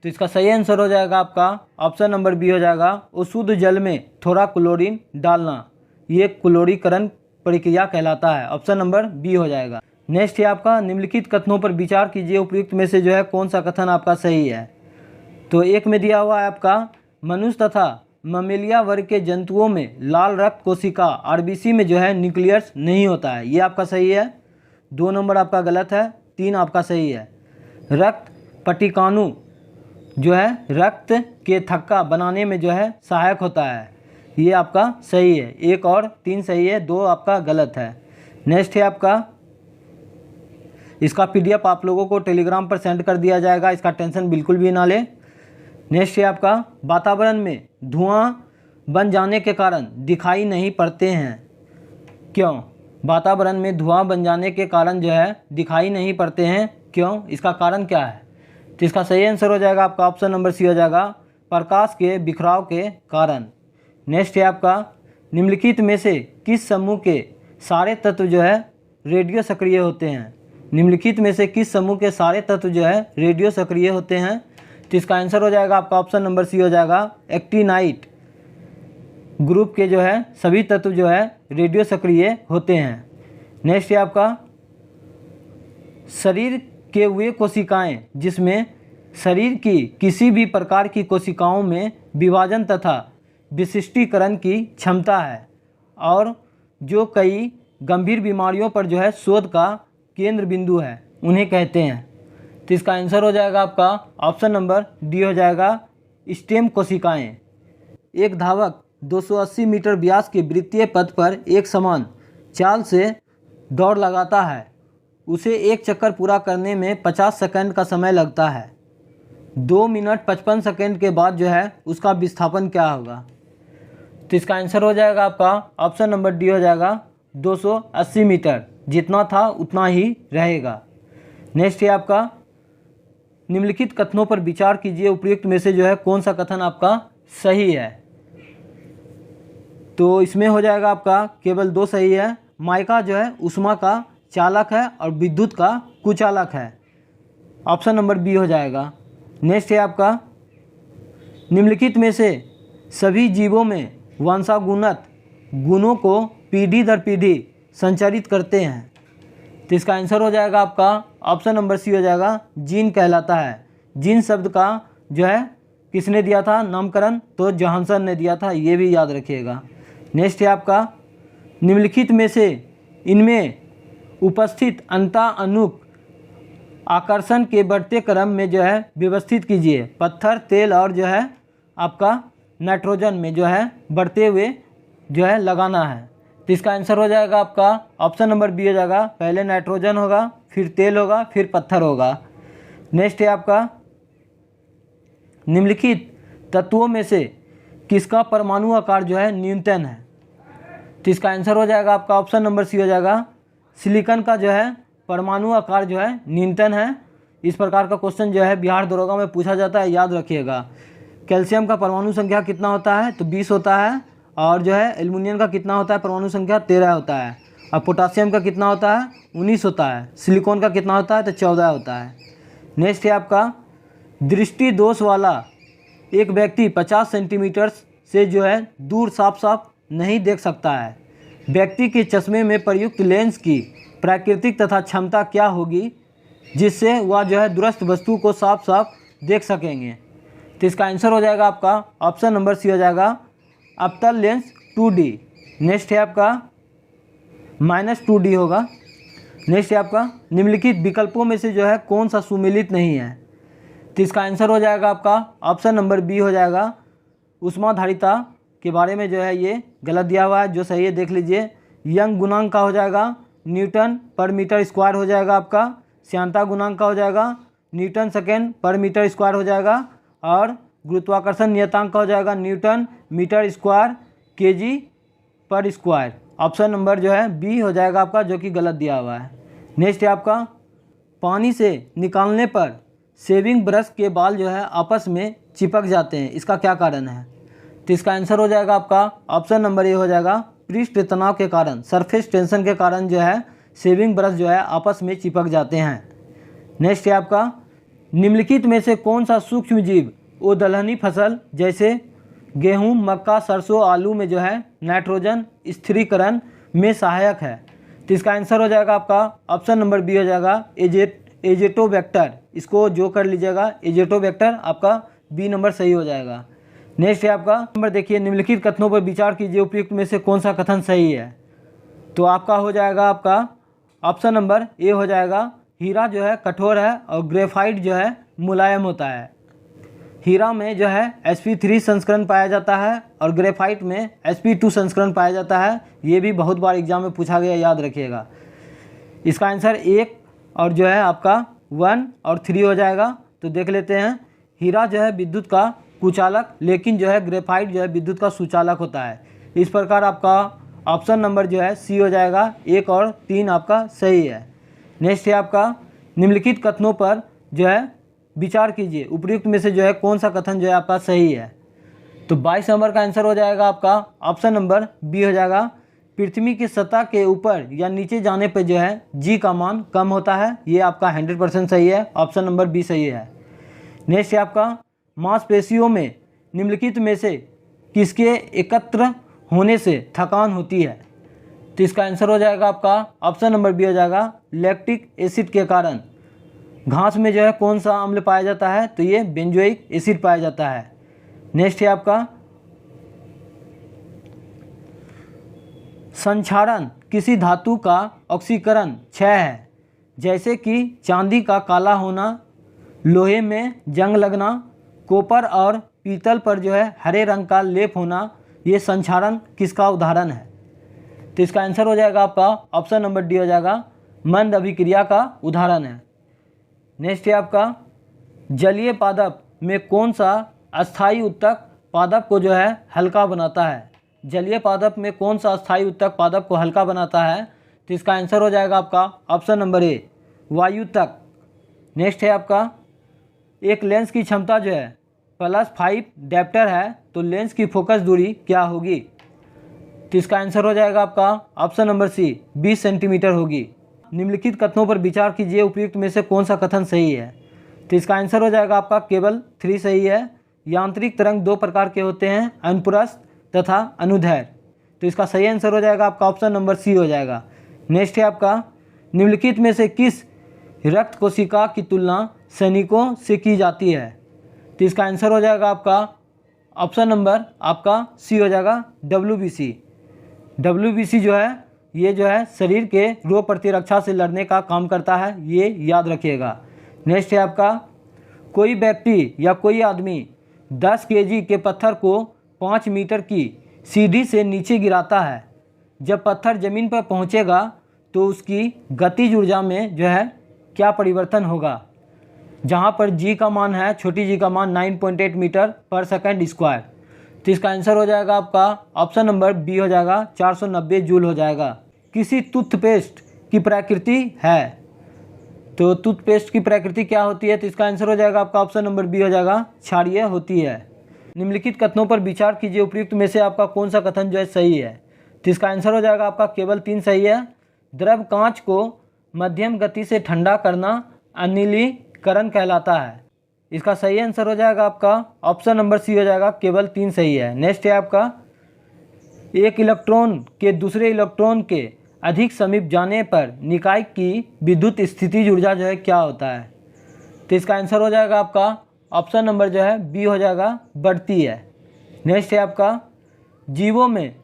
तो इसका सही आंसर हो जाएगा आपका ऑप्शन नंबर बी हो जाएगा शुद्ध जल में थोड़ा क्लोरीन डालना, ये क्लोरीकरण प्रक्रिया कहलाता है। ऑप्शन नंबर बी हो जाएगा। नेक्स्ट है आपका निम्नलिखित कथनों पर विचार कीजिए, उपयुक्त में से जो है कौन सा कथन आपका सही है? तो एक में दिया हुआ है आपका मनुष्य तथा ममेलिया वर्ग के जंतुओं में लाल रक्त कोशिका RBC में जो है न्यूक्लियस नहीं होता है, ये आपका सही है। 2 नंबर आपका गलत है, 3 आपका सही है। रक्त पटिकाणु जो है रक्त के थक्का बनाने में जो है सहायक होता है। ये आपका सही है, 1 और 3 सही है, 2 आपका गलत है। नेक्स्ट है आपका, इसका PDF आप लोगों को टेलीग्राम पर सेंड कर दिया जाएगा, इसका टेंशन बिल्कुल भी ना ले। नेक्स्ट है आपका, वातावरण में धुआं बन जाने के कारण दिखाई नहीं पड़ते हैं, क्यों? वातावरण में धुआं बन जाने के कारण जो है दिखाई नहीं पड़ते हैं, क्यों? इसका कारण क्या है? तो इसका सही आंसर हो जाएगा आपका ऑप्शन नंबर सी हो जाएगा, प्रकाश के बिखराव के कारण। नेक्स्ट है आपका, निम्नलिखित में से किस समूह के सारे तत्व जो है रेडियो सक्रिय होते हैं? निम्नलिखित में से किस समूह के सारे तत्व जो है रेडियो सक्रिय होते हैं? तो इसका आंसर हो जाएगा आपका ऑप्शन नंबर सी हो जाएगा, एक्टिनाइट ग्रुप के जो है सभी तत्व जो है रेडियो सक्रिय होते हैं। नेक्स्ट है आपका, शरीर के वे कोशिकाएं जिसमें शरीर की किसी भी प्रकार की कोशिकाओं में विभाजन तथा विशिष्टीकरण की क्षमता है और जो कई गंभीर बीमारियों पर जो है शोध का केंद्र बिंदु है, उन्हें कहते हैं। तो इसका आंसर हो जाएगा आपका ऑप्शन नंबर डी हो जाएगा, स्टेम कोशिकाएं। एक धावक 280 मीटर व्यास के वृत्तीय पथ पर एक समान चाल से दौड़ लगाता है, उसे एक चक्कर पूरा करने में 50 सेकंड का समय लगता है। 2 मिनट 55 सेकंड के बाद जो है उसका विस्थापन क्या होगा? तो इसका आंसर हो जाएगा आपका ऑप्शन नंबर डी हो जाएगा, 280 मीटर। जितना था उतना ही रहेगा। नेक्स्ट है आपका, निम्नलिखित कथनों पर विचार कीजिए, उपयुक्त में से जो है कौन सा कथन आपका सही है? तो इसमें हो जाएगा आपका केवल 2 सही है। माइका जो है ऊष्मा का चालक है और विद्युत का कुचालक है, ऑप्शन नंबर बी हो जाएगा। नेक्स्ट है आपका, निम्नलिखित में से सभी जीवों में वंशानुगत गुणों को पीढ़ी दर पीढ़ी संचारित करते हैं। तो इसका आंसर हो जाएगा आपका ऑप्शन नंबर सी हो जाएगा, जीन कहलाता है। जीन शब्द का जो है किसने दिया था नामकरण? तो जॉनसन ने दिया था, ये भी याद रखिएगा। नेक्स्ट है आपका, निम्नलिखित में से इनमें उपस्थित अंतःअणुक आकर्षण के बढ़ते क्रम में जो है व्यवस्थित कीजिए। पत्थर, तेल और जो है आपका नाइट्रोजन में जो है बढ़ते हुए जो है लगाना है। तो इसका आंसर हो जाएगा आपका ऑप्शन नंबर बी हो जाएगा, पहले नाइट्रोजन होगा, फिर तेल होगा, फिर पत्थर होगा। नेक्स्ट है आपका, निम्नलिखित तत्वों में से किसका परमाणु आकार जो है न्यूनतम है? तो इसका आंसर हो जाएगा आपका ऑप्शन नंबर सी हो जाएगा, सिलिकॉन का जो है परमाणु आकार जो है न्यूनतम है। इस प्रकार का क्वेश्चन जो है बिहार दरोगा में पूछा जाता है, याद रखिएगा। कैल्शियम का परमाणु संख्या कितना होता है? तो 20 होता है। और जो है एल्युमिनियम का कितना होता है परमाणु संख्या? 13 होता है। और पोटासियम का कितना होता है? 19 होता है। सिलिकॉन का कितना होता है? तो 14 होता है। नेक्स्ट है आपका, दृष्टि दोष वाला एक व्यक्ति 50 सेंटीमीटर से जो है दूर साफ साफ नहीं देख सकता है। व्यक्ति के चश्मे में प्रयुक्त लेंस की प्राकृतिक तथा क्षमता क्या होगी जिससे वह जो है दूरस्थ वस्तु को साफ साफ देख सकेंगे? तो इसका आंसर हो जाएगा आपका ऑप्शन नंबर सी हो जाएगा, अवतल लेंस 2D। नेक्स्ट है आपका -2D होगा। नेक्स्ट है आपका, निम्नलिखित विकल्पों में से जो है कौन सा सुमेलित नहीं है? तो इसका आंसर हो जाएगा आपका ऑप्शन नंबर बी हो जाएगा, ऊष्माधारिता के बारे में जो है ये गलत दिया हुआ है। जो सही है देख लीजिए। यंग गुणांक का हो जाएगा न्यूटन पर मीटर स्क्वायर हो जाएगा आपका। श्यानता गुणांक का हो जाएगा न्यूटन सेकेंड पर मीटर स्क्वायर हो जाएगा। और गुरुत्वाकर्षण नियतांक का हो जाएगा न्यूटन मीटर स्क्वायर केजी पर स्क्वायर। ऑप्शन नंबर जो है बी हो जाएगा आपका, जो कि गलत दिया हुआ है। नेक्स्ट है आपका, पानी से निकालने पर शेविंग ब्रश के बाल जो है आपस में चिपक जाते हैं, इसका क्या कारण है? तो इसका आंसर हो जाएगा आपका ऑप्शन नंबर ए हो जाएगा, पृष्ठ तनाव के कारण, सरफेस टेंशन के कारण जो है शेविंग ब्रश जो है आपस में चिपक जाते हैं। नेक्स्ट है आपका, निम्नलिखित में से कौन सा सूक्ष्म जीव वो दलहनी फसल जैसे गेहूं, मक्का, सरसों, आलू में जो है नाइट्रोजन स्थिरीकरण में सहायक है? तो इसका आंसर हो जाएगा आपका ऑप्शन नंबर बी हो जाएगा, एजेटोबैक्टर। इसको जो कर लीजिएगा, एजेटोबैक्टर आपका बी नंबर सही हो जाएगा। नेक्स्ट है आपका नंबर देखिए, निम्नलिखित कथनों पर विचार कीजिए, उपयुक्त में से कौन सा कथन सही है? तो आपका हो जाएगा आपका ऑप्शन नंबर ए हो जाएगा, हीरा जो है कठोर है और ग्रेफाइट जो है मुलायम होता है। हीरा में जो है sp3 संस्करण पाया जाता है और ग्रेफाइट में sp2 संस्करण पाया जाता है। ये भी बहुत बार एग्जाम में पूछा गया, याद रखिएगा। इसका आंसर 1 और जो है आपका 1 और 3 हो जाएगा। तो देख लेते हैं, हीरा जो है विद्युत का कुचालक, लेकिन जो है ग्रेफाइट जो है विद्युत का सुचालक होता है। इस प्रकार आपका ऑप्शन नंबर जो है सी हो जाएगा। 1 और 3 आपका सही है। नेक्स्ट है आपका, निम्नलिखित कथनों पर जो है विचार कीजिए, उपयुक्त में से जो है कौन सा कथन जो है आपका सही है। तो 22 नंबर का आंसर हो जाएगा आपका ऑप्शन नंबर बी हो जाएगा। पृथ्वी की सतह के ऊपर या नीचे जाने पर जो है जी का मान कम होता है। ये आपका 100% सही है, ऑप्शन नंबर बी सही है। नेक्स्ट है आपका, मांसपेशियों में निम्नलिखित में से किसके एकत्र होने से थकान होती है। तो इसका आंसर हो जाएगा आपका ऑप्शन नंबर बी हो जाएगा, लैक्टिक एसिड के कारण। घास में जो है कौन सा अम्ल पाया जाता है, तो ये बेंजोइक एसिड पाया जाता है। नेक्स्ट है आपका, संक्षारण किसी धातु का ऑक्सीकरण क्षय है, जैसे कि चांदी का काला होना, लोहे में जंग लगना, कॉपर और पीतल पर जो है हरे रंग का लेप होना। ये संक्षारण किसका उदाहरण है। तो इसका आंसर हो जाएगा आपका ऑप्शन नंबर डी हो जाएगा, मंद अभिक्रिया का उदाहरण है। नेक्स्ट है आपका, जलीय पादप में कौन सा अस्थायी उत्तक पादप को जो है हल्का बनाता है। जलीय पादप में कौन सा अस्थायी उत्तक पादप को हल्का बनाता है। तो इसका आंसर हो जाएगा आपका ऑप्शन नंबर ए, वायुतक। नेक्स्ट है आपका, एक लेंस की क्षमता जो है +5 डायप्टर है, तो लेंस की फोकस दूरी क्या होगी। तो इसका आंसर हो जाएगा आपका ऑप्शन नंबर सी, 20 सेंटीमीटर होगी। निम्नलिखित कथनों पर विचार कीजिए, उपयुक्त में से कौन सा कथन सही है। तो इसका आंसर हो जाएगा आपका केवल 3 सही है। यांत्रिक तरंग 2 प्रकार के होते हैं, अनुप्रस्थ तथा अनुदैर्घ्य। तो इसका सही आंसर हो जाएगा आपका ऑप्शन नंबर सी हो जाएगा। नेक्स्ट है आपका, निम्नलिखित में से किस रक्त कोशिका की तुलना सैनिकों से की जाती है। तो इसका आंसर हो जाएगा आपका ऑप्शन नंबर आपका सी हो जाएगा, WBC। WBC जो है ये जो है शरीर के रोग प्रतिरक्षा से लड़ने का काम करता है, ये याद रखिएगा। नेक्स्ट है आपका, कोई व्यक्ति या कोई आदमी 10 kg के पत्थर को 5 मीटर की सीढ़ी से नीचे गिराता है। जब पत्थर ज़मीन पर पहुंचेगा तो उसकी गतिज ऊर्जा में जो है क्या परिवर्तन होगा। जहां पर जी का मान है, छोटी जी का मान 9.8 मीटर पर सेकंड स्क्वायर। तो इसका आंसर हो जाएगा आपका ऑप्शन नंबर बी हो जाएगा, 490 जूल हो जाएगा। किसी टूथपेस्ट की प्रकृति है, तो टूथपेस्ट की प्रकृति क्या होती है। तो इसका आंसर हो जाएगा आपका ऑप्शन नंबर बी हो जाएगा, क्षारीय होती है। निम्नलिखित कथनों पर विचार कीजिए, उपयुक्त में से आपका कौन सा कथन जो है सही है। तो इसका आंसर हो जाएगा आपका केवल 3 सही है। द्रव कांच को मध्यम गति से ठंडा करना अनिलीकरण कहलाता है। इसका सही आंसर हो जाएगा आपका ऑप्शन नंबर सी हो जाएगा, केवल 3 सही है। नेक्स्ट है आपका, एक इलेक्ट्रॉन के दूसरे इलेक्ट्रॉन के अधिक समीप जाने पर निकाय की विद्युत स्थितिज ऊर्जा जो है क्या होता है। तो इसका आंसर हो जाएगा आपका ऑप्शन नंबर जो है बी हो जाएगा, बढ़ती है। नेक्स्ट है आपका, जीवों में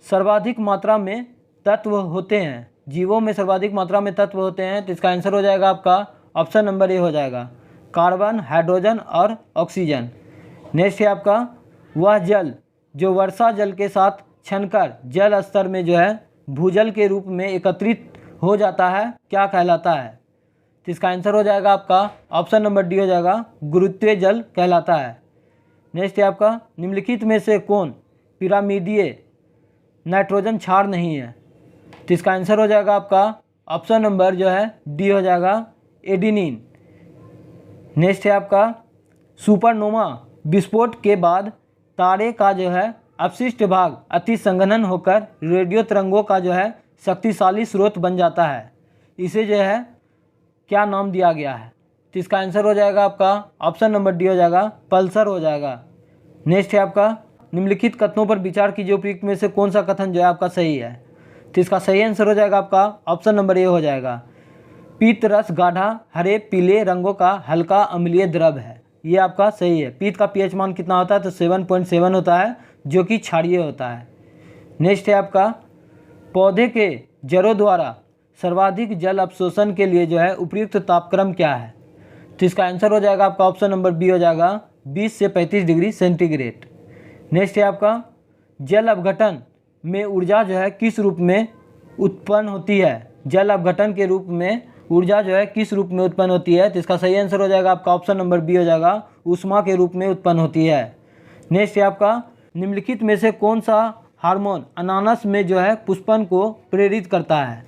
सर्वाधिक मात्रा में तत्व होते हैं। जीवों में सर्वाधिक मात्रा में तत्व होते हैं, तो इसका आंसर हो जाएगा आपका ऑप्शन नंबर ए हो जाएगा, कार्बन, हाइड्रोजन और ऑक्सीजन। नेक्स्ट है आपका, वह जल जो वर्षा जल के साथ छनकर जल स्तर में जो है भूजल के रूप में एकत्रित हो जाता है, क्या कहलाता है। तो इसका आंसर हो जाएगा आपका ऑप्शन नंबर डी हो जाएगा, गुरुत्वीय जल कहलाता है। नेक्स्ट है आपका, निम्नलिखित में से कौन पिरामिडीय नाइट्रोजन क्षार नहीं है। तो इसका आंसर हो जाएगा आपका ऑप्शन नंबर जो है डी हो जाएगा, एडिनिन। नेक्स्ट है आपका, सुपरनोवा विस्फोट के बाद तारे का जो है अपशिष्ट भाग अति संघनन होकर रेडियो तरंगों का जो है शक्तिशाली स्रोत बन जाता है। इसे जो है क्या नाम दिया गया है। तो इसका आंसर हो जाएगा आपका ऑप्शन नंबर डी हो जाएगा, पल्सर हो जाएगा। नेक्स्ट है आपका, निम्नलिखित कथनों पर विचार कीजिए, उपयुक्त में से कौन सा कथन जो है आपका सही है। तो इसका सही आंसर हो जाएगा आपका ऑप्शन नंबर ए हो जाएगा, पीत रस गाढ़ा हरे पीले रंगों का हल्का अम्लीय द्रव है। ये आपका सही है। पीत का pH मान कितना होता है, तो 7.7 होता है, जो कि क्षारीय होता है। नेक्स्ट है आपका, पौधे के जड़ों द्वारा सर्वाधिक जल अवशोषण के लिए जो है उपयुक्त तापक्रम क्या है। तो इसका आंसर हो जाएगा आपका ऑप्शन नंबर बी हो जाएगा, 20 से 35 डिग्री सेंटीग्रेड। नेक्स्ट है आपका जल अपघटन में ऊर्जा जो है किस रूप में उत्पन्न होती है। जल अपघटन के रूप में ऊर्जा जो है किस रूप में उत्पन्न होती है, तो इसका सही आंसर हो जाएगा आपका ऑप्शन नंबर बी हो जाएगा, ऊष्मा के रूप में उत्पन्न होती है। नेक्स्ट है आपका निम्नलिखित में से कौन सा हार्मोन अनानास में जो है पुष्पन को प्रेरित करता है,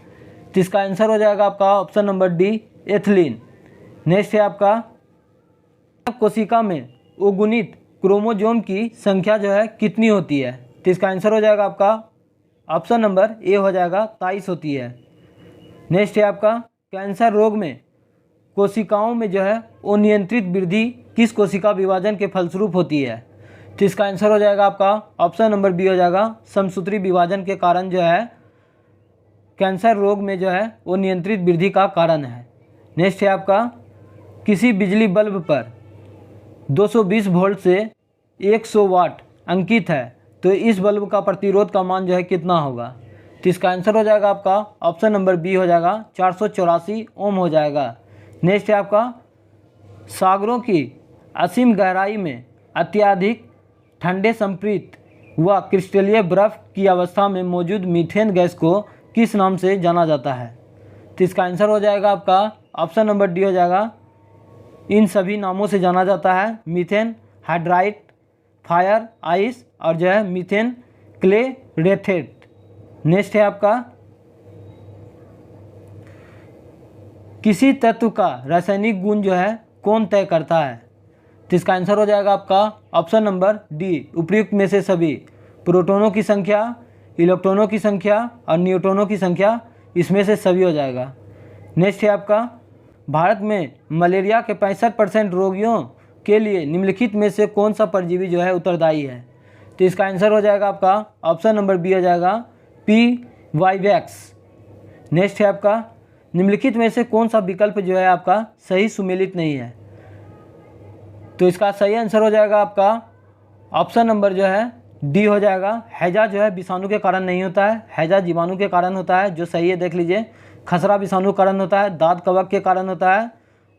तो इसका आंसर हो जाएगा आपका option number D, ethylene. Next है आपका कोशिका में अगुणित क्रोमोसोम की संख्या जो है कितनी होती है, तो इसका आंसर हो जाएगा आपका ऑप्शन नंबर ए हो जाएगा, 23 होती है। नेक्स्ट है आपका कैंसर रोग में कोशिकाओं में जो है अनियंत्रित वृद्धि किस कोशिका विभाजन के फलस्वरूप होती है, तो इसका आंसर हो जाएगा आपका ऑप्शन नंबर बी हो जाएगा, समसूत्री विभाजन के कारण जो है कैंसर रोग में जो है वो नियंत्रित वृद्धि का कारण है। नेक्स्ट है आपका किसी बिजली बल्ब पर 220 वोल्ट से 100 वाट अंकित है, तो इस बल्ब का प्रतिरोध का मान जो है कितना होगा, तो इसका आंसर हो जाएगा आपका ऑप्शन नंबर बी हो जाएगा, 484 ओम हो जाएगा। नेक्स्ट है आपका सागरों की असीम गहराई में अत्यधिक ठंडे संपृक्त व क्रिस्टलीय बर्फ की अवस्था में मौजूद मीथेन गैस को किस नाम से जाना जाता है, तो इसका आंसर हो जाएगा आपका ऑप्शन नंबर डी हो जाएगा, इन सभी नामों से जाना जाता है, मीथेन हाइड्राइट, फायर आइस और जो है मीथेन क्लेरेटेट। नेक्स्ट है आपका किसी तत्व का रासायनिक गुण जो है कौन तय करता है, तो इसका आंसर हो जाएगा आपका ऑप्शन नंबर डी, उपयुक्त में से सभी, प्रोटॉनों की संख्या, इलेक्ट्रॉनों की संख्या और न्यूट्रॉनों की संख्या, इसमें से सभी हो जाएगा। नेक्स्ट है आपका भारत में मलेरिया के 65% रोगियों के लिए निम्नलिखित में से कौन सा परजीवी जो है उत्तरदायी है, तो इसका आंसर हो जाएगा आपका ऑप्शन नंबर बी हो जाएगा, पी वाइवैक्स। नेक्स्ट है आपका निम्नलिखित में से कौन सा विकल्प जो है आपका सही सुमेलित नहीं है, तो इसका सही आंसर हो जाएगा आपका ऑप्शन नंबर जो है डी हो जाएगा, हैजा जो है विषाणु के कारण नहीं होता है, हैजा जीवाणु के कारण होता है, जो सही है देख लीजिए। खसरा विषाणु के कारण होता है, दांत कवक के कारण होता है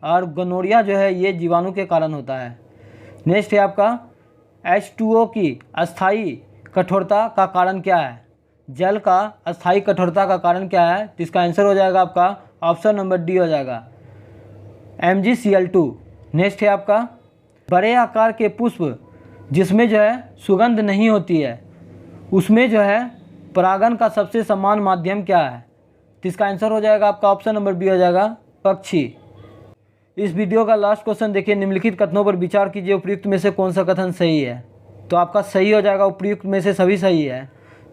और गोनोरिया जो है ये जीवाणु के कारण होता है। नेक्स्ट है आपका H2O की अस्थायी कठोरता का कारण क्या है, जल का अस्थायी कठोरता का कारण क्या है, तो इसका आंसर हो जाएगा आपका ऑप्शन नंबर डी हो जाएगा, MgCl2। नेक्स्ट है आपका बड़े आकार के पुष्प जिसमें जो है सुगंध नहीं होती है, उसमें जो है परागण का सबसे समान माध्यम क्या है, तो इसका आंसर हो जाएगा आपका ऑप्शन नंबर बी हो जाएगा, पक्षी। इस वीडियो का लास्ट क्वेश्चन देखिए, निम्नलिखित कथनों पर विचार कीजिए, उपयुक्त में से कौन सा कथन सही है, तो आपका सही हो जाएगा, उपयुक्त में से सभी सही है।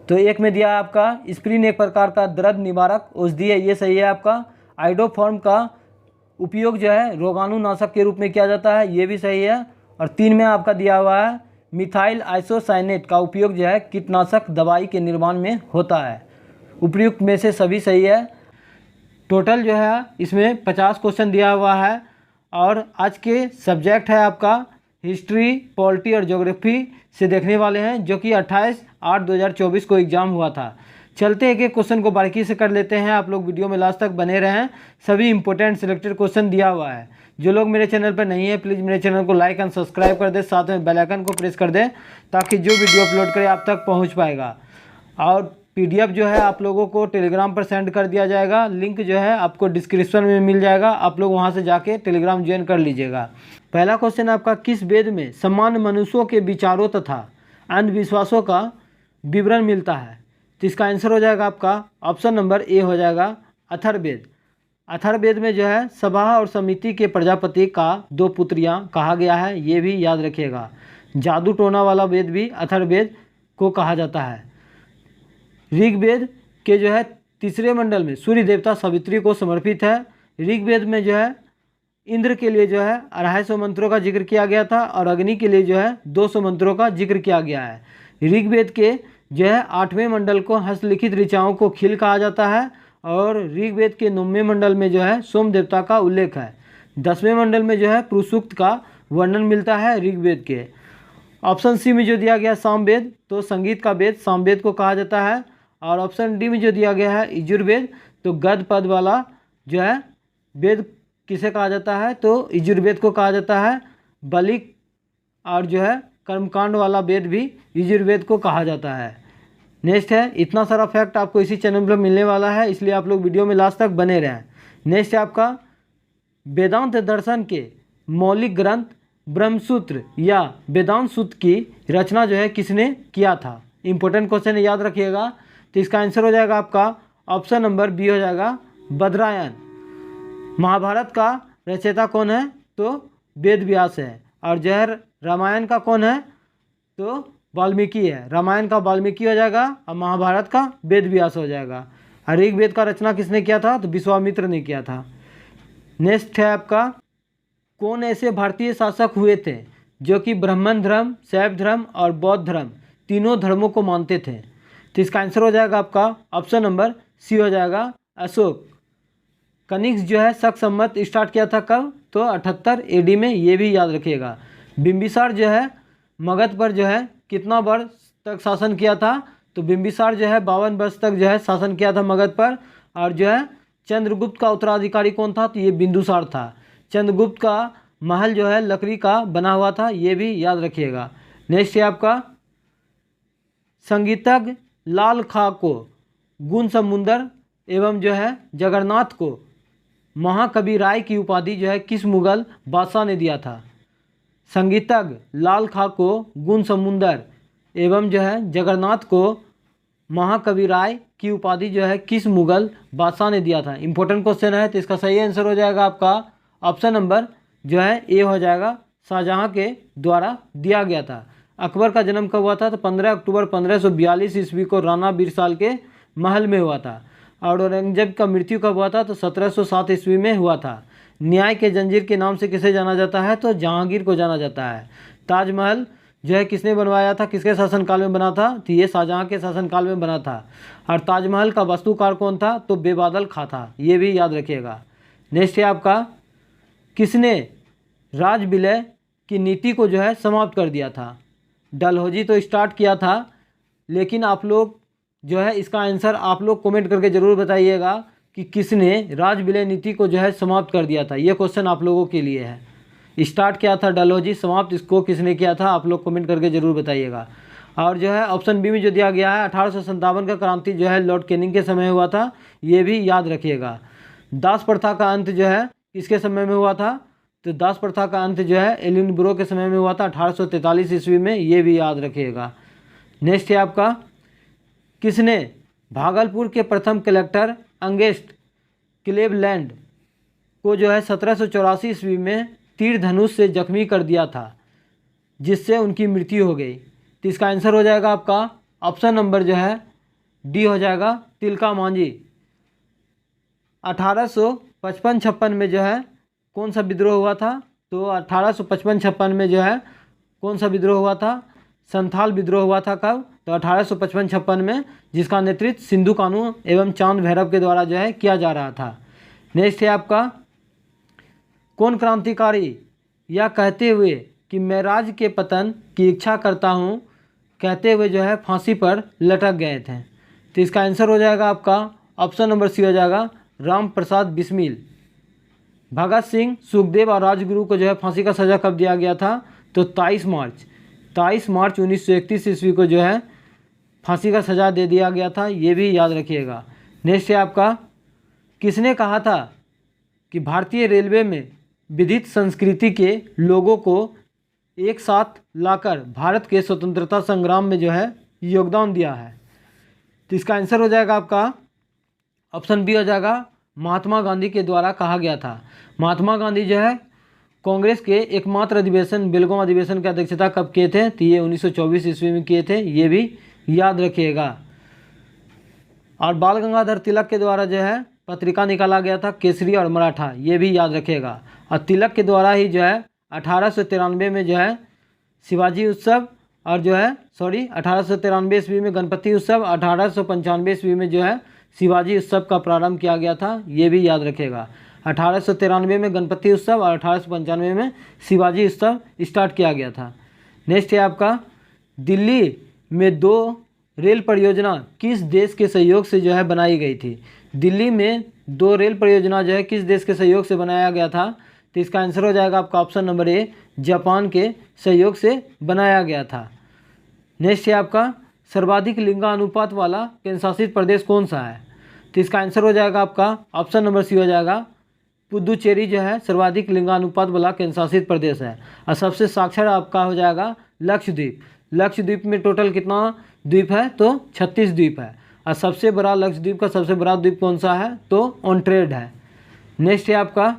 तो एक में दिया है आपका स्प्रिन एक प्रकार का दर्द निवारक औषधि है, ये सही है आपका। आइडोफॉर्म का उपयोग जो है रोगाणुनाशक के रूप में किया जाता है, ये भी सही है। और 3 में आपका दिया हुआ है मिथाइल आइसोसाइनेट का उपयोग जो है कीटनाशक दवाई के निर्माण में होता है, उपयुक्त में से सभी सही है। टोटल जो है इसमें 50 क्वेश्चन दिया हुआ है और आज के सब्जेक्ट है आपका हिस्ट्री, पॉलिटी और ज्योग्राफी से देखने वाले हैं, जो कि 28/8/2024 को एग्ज़ाम हुआ था। चलते एक एक क्वेश्चन को बारीकी से कर लेते हैं, आप लोग वीडियो में लास्ट तक बने रहें। सभी इंपॉर्टेंट सिलेक्टेड क्वेश्चन दिया हुआ है। जो लोग मेरे चैनल पर नहीं है प्लीज़ मेरे चैनल को लाइक एंड सब्सक्राइब कर दे, साथ में बेल आइकन को प्रेस कर दे ताकि जो वीडियो अपलोड करे आप तक पहुंच पाएगा। और PDF जो है आप लोगों को टेलीग्राम पर सेंड कर दिया जाएगा, लिंक जो है आपको डिस्क्रिप्शन में मिल जाएगा, आप लोग वहां से जाके टेलीग्राम ज्वाइन कर लीजिएगा। पहला क्वेश्चन आपका, किस वेद में सामान्य मनुष्यों के विचारों तथा अंधविश्वासों का विवरण मिलता है, तो इसका आंसर हो जाएगा आपका ऑप्शन नंबर ए हो जाएगा, अथर्ववेद। अथर्ववेद में जो है सभा और समिति के प्रजापति का 2 पुत्रियां कहा गया है, ये भी याद रखिएगा। जादू टोना वाला वेद भी अथर्ववेद को कहा जाता है। ऋग्वेद के जो है 3रे मंडल में सूर्य देवता सावित्री को समर्पित है। ऋग्वेद में जो है इंद्र के लिए जो है 250 मंत्रों का जिक्र किया गया था और अग्नि के लिए जो है 200 मंत्रों का जिक्र किया गया है। ऋग्वेद के जो है 8वें मंडल को हस्तलिखित ऋचाओं को खिल कहा जाता है और ऋग्वेद के 9वें मंडल में जो है सोम देवता का उल्लेख है। 10वें मंडल में जो है पुरुष सूक्त का वर्णन मिलता है ऋग्वेद के। ऑप्शन सी में जो दिया गया सामवेद, तो संगीत का वेद सामवेद को कहा जाता है। और ऑप्शन डी में जो दिया गया है यजुर्वेद, तो गद पद वाला जो है वेद किसे कहा जाता है, तो यजुर्वेद को कहा जाता है। बलि और जो है कर्मकांड वाला वेद भी यजुर्वेद को कहा जाता है। नेक्स्ट है, इतना सारा फैक्ट आपको इसी चैनल पर मिलने वाला है, इसलिए आप लोग वीडियो में लास्ट तक बने रहें। नेक्स्ट है आपका वेदांत दर्शन के मौलिक ग्रंथ ब्रह्मसूत्र या वेदांत सूत्र की रचना जो है किसने किया था। इंपॉर्टेंट क्वेश्चन है, याद रखिएगा। तो इसका आंसर हो जाएगा आपका ऑप्शन नंबर बी हो जाएगा बद्रायन। महाभारत का रचयिता कौन है, तो वेद व्यास है। और जो है रामायण का कौन है, तो वाल्मीकि है। रामायण का वाल्मीकि हो जाएगा और महाभारत का वेद व्यास हो जाएगा। और ऋग्वेद का रचना किसने किया था, तो विश्वामित्र ने किया था। नेक्स्ट है आपका कौन ऐसे भारतीय शासक हुए थे जो कि ब्राह्मण धर्म, शैव धर्म और बौद्ध धर्म तीनों धर्मों को मानते थे। तो इसका आंसर हो जाएगा आपका ऑप्शन नंबर सी हो जाएगा अशोक। कनिष्क जो है शक संवत स्टार्ट किया था कब, तो 78 AD में, ये भी याद रखिएगा। बिंबिसार जो है मगध पर जो है कितना वर्ष तक शासन किया था, तो बिंबिसार जो है 52 वर्ष तक जो है शासन किया था मगध पर। और जो है चंद्रगुप्त का उत्तराधिकारी कौन था, तो ये बिंदुसार था। चंद्रगुप्त का महल जो है लकड़ी का बना हुआ था, ये भी याद रखिएगा। नेक्स्ट है आपका संगीतज्ञ लाल खां को गुण समुंदर एवं जो है जगन्नाथ को महाकवि राय की उपाधि जो है किस मुगल बादशाह ने दिया था। संगीतज्ञ लाल खां को गुण समुंदर एवं जो है जगन्नाथ को महाकवि राय की उपाधि जो है किस मुगल बादशाह ने दिया था। इंपॉर्टेंट क्वेश्चन है, तो इसका सही आंसर हो जाएगा आपका ऑप्शन नंबर जो है ए हो जाएगा, शाहजहां के द्वारा दिया गया था। अकबर का जन्म कब हुआ था, तो 15 अक्टूबर 1542 ईस्वी को राणा बीरसाल के महल में हुआ था। और औरंगजेब का मृत्यु कब हुआ था, तो 1707 ईस्वी में हुआ था। न्याय के जंजीर के नाम से किसे जाना जाता है, तो जहांगीर को जाना जाता है। ताजमहल जो है किसने बनवाया था, किसके शासनकाल में बना था, तो ये शाहजहां के शासनकाल में बना था। और ताजमहल का वास्तुकार कौन था, तो बेबादल खां था, ये भी याद रखिएगा। नेक्स्ट है आपका किसने राज विलय की नीति को जो है समाप्त कर दिया था। डलहौजी तो स्टार्ट किया था, लेकिन आप लोग जो है इसका आंसर आप लोग कमेंट करके ज़रूर बताइएगा कि किसने राज विलय नीति को जो है समाप्त कर दिया था। ये क्वेश्चन आप लोगों के लिए है। स्टार्ट किया था डलहौजी, समाप्त इसको किसने किया था, आप लोग कमेंट करके ज़रूर बताइएगा। और जो है ऑप्शन बी में जो दिया गया है 1857 का क्रांति जो है लॉर्ड कैनिंग के समय हुआ था, ये भी याद रखिएगा। दास प्रथा का अंत जो है किसके समय में हुआ था, तो दास प्रथा का अंत जो है एलिनब्रो के समय में हुआ था 1843 ईस्वी में, ये भी याद रखिएगा। नेक्स्ट है आपका किसने भागलपुर के प्रथम कलेक्टर अंगेस्ट क्लेवलैंड को जो है 1784 ईस्वी में तीर धनुष से जख्मी कर दिया था, जिससे उनकी मृत्यु हो गई। तो इसका आंसर हो जाएगा आपका ऑप्शन नंबर जो है डी हो जाएगा तिलका मांझी। 1855-56 में जो है कौन सा विद्रोह हुआ था, तो 1855-56 में जो है कौन सा विद्रोह हुआ था, संथाल विद्रोह हुआ था। कब, तो 1855-56 में, जिसका नेतृत्व सिंधु कानू एवं चांद भैरव के द्वारा जो है किया जा रहा था। नेक्स्ट है आपका कौन क्रांतिकारी यह कहते हुए कि मैं राज्य के पतन की इच्छा करता हूँ कहते हुए जो है फांसी पर लटक गए थे। तो इसका आंसर हो जाएगा आपका ऑप्शन नंबर सी हो जाएगा राम प्रसाद बिस्मिल। भगत सिंह, सुखदेव और राजगुरु को जो है फांसी का सज़ा कब दिया गया था, तो 23 मार्च 1931 ईस्वी को जो है फांसी का सज़ा दे दिया गया था, ये भी याद रखिएगा। नेक्स्ट है आपका किसने कहा था कि भारतीय रेलवे में विविध संस्कृति के लोगों को एक साथ लाकर भारत के स्वतंत्रता संग्राम में जो है योगदान दिया है। तो इसका आंसर हो जाएगा आपका ऑप्शन बी हो जाएगा महात्मा गांधी के द्वारा कहा गया था। महात्मा गांधी जो है कांग्रेस के एकमात्र अधिवेशन बेलगांव अधिवेशन की अध्यक्षता कब किए थे, तो ये 1924 ईस्वी में किए थे, ये भी याद रखिएगा। और बाल गंगाधर तिलक के द्वारा जो है पत्रिका निकाला गया था केसरी और मराठा, ये भी याद रखिएगा। और तिलक के द्वारा ही जो है 1893 में जो है शिवाजी उत्सव और जो है 1893 ईस्वी में गणपति उत्सव, 1895 ईस्वी में जो है शिवाजी उत्सव का प्रारंभ किया गया था, ये भी याद रखेगा। 1893 में गणपति उत्सव और 1895 में शिवाजी उत्सव स्टार्ट किया गया था। नेक्स्ट है आपका दिल्ली में 2 रेल परियोजना किस देश के सहयोग से जो है बनाई गई थी। दिल्ली में 2 रेल परियोजना जो है किस देश के सहयोग से बनाया गया था, तो इसका आंसर हो जाएगा आपका ऑप्शन नंबर ए, जापान के सहयोग से बनाया गया था। नेक्स्ट है आपका सर्वाधिक लिंगानुपात वाला केंद्र शासित प्रदेश कौन सा है? तो इसका आंसर हो जाएगा आपका ऑप्शन नंबर सी हो जाएगा, पुदुचेरी जो है सर्वाधिक लिंगानुपात वाला केंद्र शासित प्रदेश है। और सबसे साक्षर आपका हो जाएगा लक्षद्वीप। लक्षद्वीप में टोटल कितना द्वीप है? तो 36 द्वीप है। और सबसे बड़ा लक्षद्वीप का सबसे बड़ा द्वीप कौन सा है? तो ऑन्ट्रेड है। नेक्स्ट है आपका,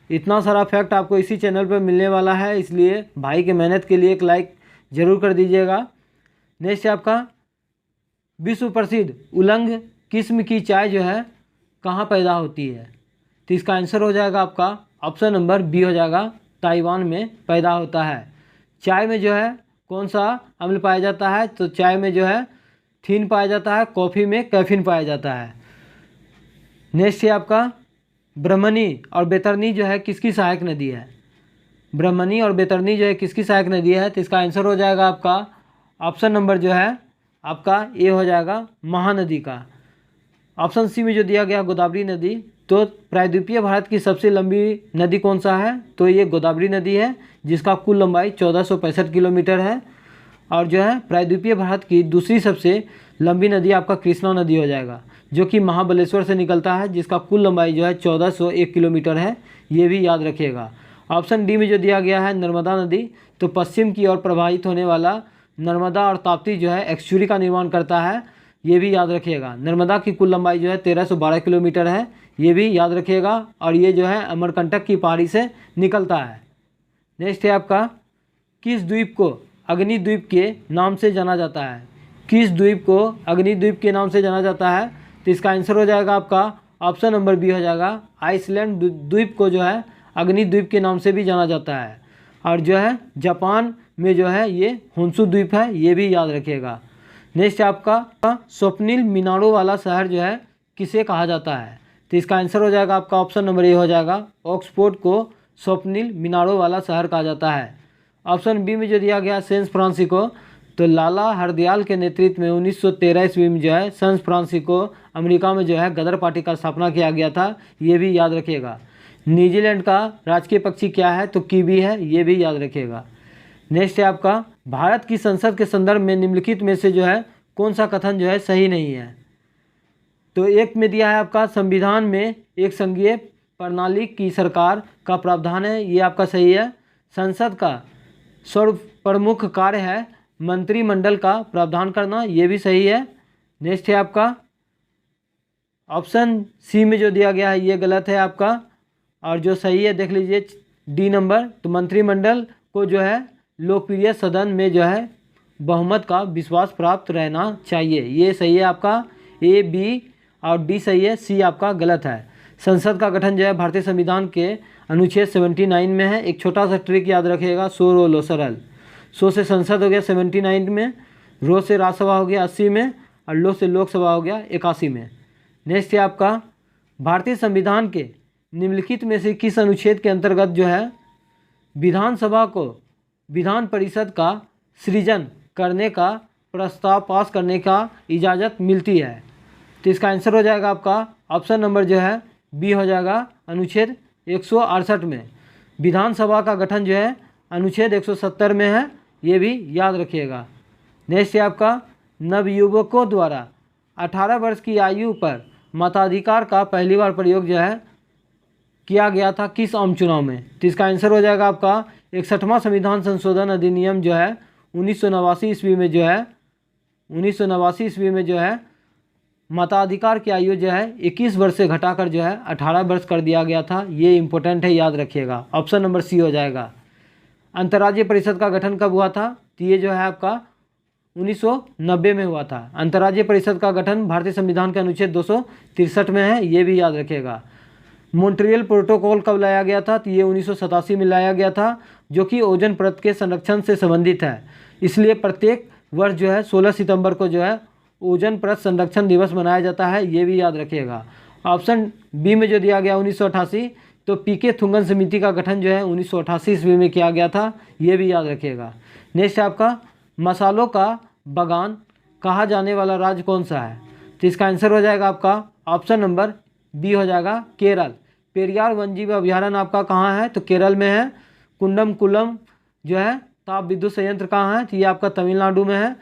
इतना सारा फैक्ट आपको इसी चैनल पर मिलने वाला है, इसलिए भाई के मेहनत के लिए एक लाइक ज़रूर कर दीजिएगा। नेक्स्ट है आपका, विश्व प्रसिद्ध उलंग किस्म की चाय जो है कहाँ पैदा होती है? तो इसका आंसर हो जाएगा आपका ऑप्शन नंबर बी हो जाएगा, ताइवान में पैदा होता है। चाय में जो है कौन सा अम्ल पाया जाता है? तो चाय में जो है थीन पाया जाता है, कॉफ़ी में कैफीन पाया जाता है। नेक्स्ट है आपका, ब्रह्मणी और बैतरणी जो है किसकी सहायक नदी है? ब्रह्मणी और बैतरणी जो है किसकी सहायक नदी है? तो इसका आंसर हो जाएगा आपका ऑप्शन नंबर जो है आपका ए हो जाएगा, महानदी का। ऑप्शन सी में जो दिया गया गोदावरी नदी, तो प्रायद्वीपीय भारत की सबसे लंबी नदी कौन सा है? तो ये गोदावरी नदी है, जिसका कुल लंबाई 1465 किलोमीटर है। और जो है प्रायद्वीपीय भारत की दूसरी सबसे लंबी नदी आपका कृष्णा नदी हो जाएगा, जो कि महाबलेश्वर से निकलता है, जिसका कुल लंबाई जो है 1401 किलोमीटर है। ये भी याद रखिएगा। ऑप्शन डी में जो दिया गया है नर्मदा नदी, तो पश्चिम की ओर प्रवाहित होने वाला नर्मदा और ताप्ती जो है एक्सचुरी का निर्माण करता है। ये भी याद रखिएगा। नर्मदा की कुल लंबाई जो है 1312 किलोमीटर है, ये भी याद रखिएगा। और ये जो है अमरकंटक की पहाड़ी से निकलता है। नेक्स्ट है आपका, किस द्वीप को अग्निद्वीप के नाम से जाना जाता है? किस द्वीप को अग्निद्वीप के नाम से जाना जाता है? तो इसका आंसर हो जाएगा आपका ऑप्शन नंबर बी हो जाएगा, आइसलैंड द्वीप को जो है अग्निद्वीप के नाम से भी जाना जाता है। और जो है जापान में जो है ये होन्शु द्वीप है, ये भी याद रखिएगा। नेक्स्ट आपका, स्वप्निल मीनारों वाला शहर जो है किसे कहा जाता है? तो इसका आंसर हो जाएगा आपका ऑप्शन नंबर ए हो जाएगा, ऑक्सफोर्ड को स्वप्निल मीनारों वाला शहर कहा जाता है। ऑप्शन बी में जो दिया गया सैन फ्रांसिस्को, तो लाला हरदयाल के नेतृत्व में 1913 ईस्वी में जो है सैन फ्रांसिस्को अमेरिका में जो है गदर पार्टी का स्थापना किया गया था। ये भी याद रखिएगा। न्यूजीलैंड का राजकीय पक्षी क्या है? तो कीवी है, ये भी याद रखिएगा। नेक्स्ट है आपका, भारत की संसद के संदर्भ में निम्नलिखित में से जो है कौन सा कथन जो है सही नहीं है? तो एक में दिया है आपका, संविधान में एक संघीय प्रणाली की सरकार का प्रावधान है, ये आपका सही है। संसद का सर्वप्रमुख कार्य है मंत्रिमंडल का प्रावधान करना, ये भी सही है। नेक्स्ट है आपका, ऑप्शन सी में जो दिया गया है ये गलत है आपका। और जो सही है देख लीजिए डी नंबर, तो मंत्रिमंडल को जो है लोकप्रिय सदन में जो है बहुमत का विश्वास प्राप्त रहना चाहिए, ये सही है आपका। ए, बी और डी सही है, सी आपका गलत है। संसद का गठन जो है भारतीय संविधान के अनुच्छेद 79 में है। एक छोटा सा ट्रिक याद रखिएगा, सो रो लो सरल। सो से संसद हो गया 79 में, रो से राज्यसभा हो गया 80 में, और लो से लोकसभा हो गया 81 में। नेक्स्ट है आपका, भारतीय संविधान के निम्नलिखित में से किस अनुच्छेद के अंतर्गत जो है विधानसभा को विधान परिषद का सृजन करने का प्रस्ताव पास करने का इजाज़त मिलती है? तो इसका आंसर हो जाएगा आपका ऑप्शन नंबर जो है बी हो जाएगा, अनुच्छेद 168 में। विधानसभा का गठन जो है अनुच्छेद 170 में है, ये भी याद रखिएगा। नेक्स्ट है आपका, नवयुवकों द्वारा 18 वर्ष की आयु पर मताधिकार का पहली बार प्रयोग जो है किया गया था किस आम चुनाव में? तो इसका आंसर हो जाएगा आपका 61वां संविधान संशोधन अधिनियम जो है 1989 ईस्वी में जो है 1989 ईस्वी में जो है मताधिकार की आयु जो है 21 वर्ष से घटाकर जो है 18 वर्ष कर दिया गया था। ये इंपॉर्टेंट है, याद रखिएगा। ऑप्शन नंबर सी हो जाएगा। अंतर्राज्यीय परिषद का गठन कब हुआ था? तो ये जो है आपका 1990 में हुआ था। अंतर्राज्यीय परिषद का गठन भारतीय संविधान के अनुच्छेद 263 में है, ये भी याद रखिएगा। मॉन्ट्रियल प्रोटोकॉल कब लाया गया था? तो ये 1987 में लाया गया था, जो कि ओजोन परत के संरक्षण से संबंधित है। इसलिए प्रत्येक वर्ष जो है 16 सितंबर को जो है ओजोन परत संरक्षण दिवस मनाया जाता है, ये भी याद रखिएगा। ऑप्शन बी में जो दिया गया 1988, तो पीके थुंगन समिति का गठन जो है 1988 ईस्वी में किया गया था, ये भी याद रखिएगा। नेक्स्ट आपका, मसालों का बागान कहा जाने वाला राज्य कौन सा है? तो इसका आंसर हो जाएगा आपका ऑप्शन नंबर बी हो जाएगा, केरल। पेरियार वन्यजीव अभयारण्य आपका कहाँ है, तो केरल में है। कुंडमकुलम जो है ताप विद्युत संयंत्र कहाँ है, तो ये आपका तमिलनाडु में है।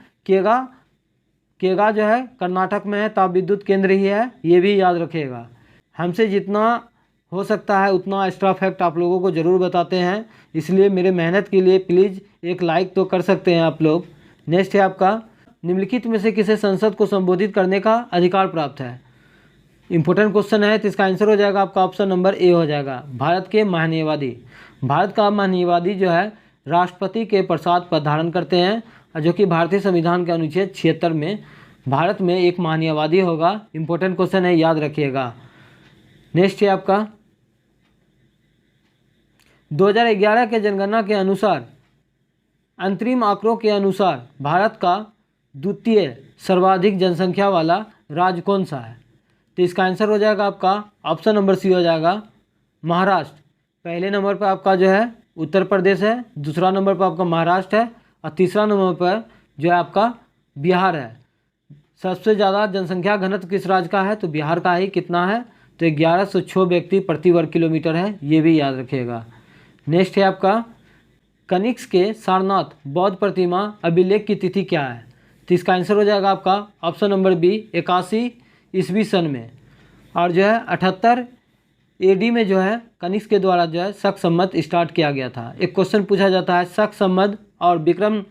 केगा जो है कर्नाटक में है, ताप विद्युत केंद्र ही है, ये भी याद रखिएगा। हमसे जितना हो सकता है उतना एक्स्ट्रा फैक्ट आप लोगों को ज़रूर बताते हैं, इसलिए मेरे मेहनत के लिए प्लीज़ एक लाइक तो कर सकते हैं आप लोग। नेक्स्ट है आपका, निम्नलिखित में से किसे संसद को संबोधित करने का अधिकार प्राप्त है। इंपॉर्टेंट क्वेश्चन है, तो इसका आंसर हो जाएगा आपका ऑप्शन नंबर ए हो जाएगा, भारत के महान्यायवादी। भारत का महान्यायवादी जो है राष्ट्रपति के प्रसाद पद धारण करते हैं, जो कि भारतीय संविधान के अनुच्छेद 76 में भारत में एक महान्यायवादी होगा। इंपॉर्टेंट क्वेश्चन है, याद रखिएगा। नेक्स्ट है आपका, 2011 के जनगणना के अनुसार, अंतरिम आंकड़ों के अनुसार भारत का द्वितीय सर्वाधिक जनसंख्या वाला राज्य कौन सा है, तो इसका आंसर हो जाएगा आपका ऑप्शन नंबर सी हो जाएगा, महाराष्ट्र। पहले नंबर पर आपका जो है उत्तर प्रदेश है, दूसरा नंबर पर आपका महाराष्ट्र है, और तीसरा नंबर पर जो है आपका बिहार है। सबसे ज़्यादा जनसंख्या घनत्व किस राज्य का है, तो बिहार का ही कितना है, तो 1106 व्यक्ति प्रति वर्ग किलोमीटर है, ये भी याद रखिएगा। नेक्स्ट है आपका, कनिष्क के सारनाथ बौद्ध प्रतिमा अभिलेख की तिथि क्या है, तो इसका आंसर हो जाएगा आपका ऑप्शन नंबर बी, 81 ईस्वी सन में। और जो है 78 AD में जो है कनिष्क के द्वारा जो है शक संवत स्टार्ट किया गया था। एक क्वेश्चन पूछा जाता है, शक संवत और विक्रम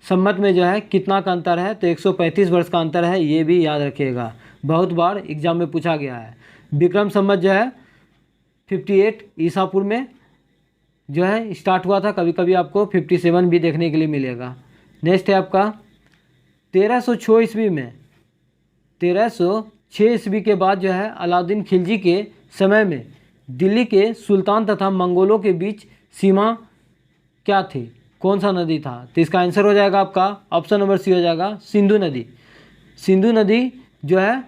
संवत में जो है कितना का अंतर है, तो 135 वर्ष का अंतर है, ये भी याद रखिएगा, बहुत बार एग्जाम में पूछा गया है। विक्रम संवत जो है 58 ईसा पूर्व में जो है स्टार्ट हुआ था, कभी कभी आपको 57 भी देखने के लिए मिलेगा। नेक्स्ट है आपका, 1306 ईस्वी में, 1306 ईस्वी के बाद जो है अलाउद्दीन खिलजी के समय में दिल्ली के सुल्तान तथा मंगोलों के बीच सीमा क्या थी, कौन सा नदी था, तो इसका आंसर हो जाएगा आपका ऑप्शन नंबर सी हो जाएगा, सिंधु नदी। सिंधु नदी जो है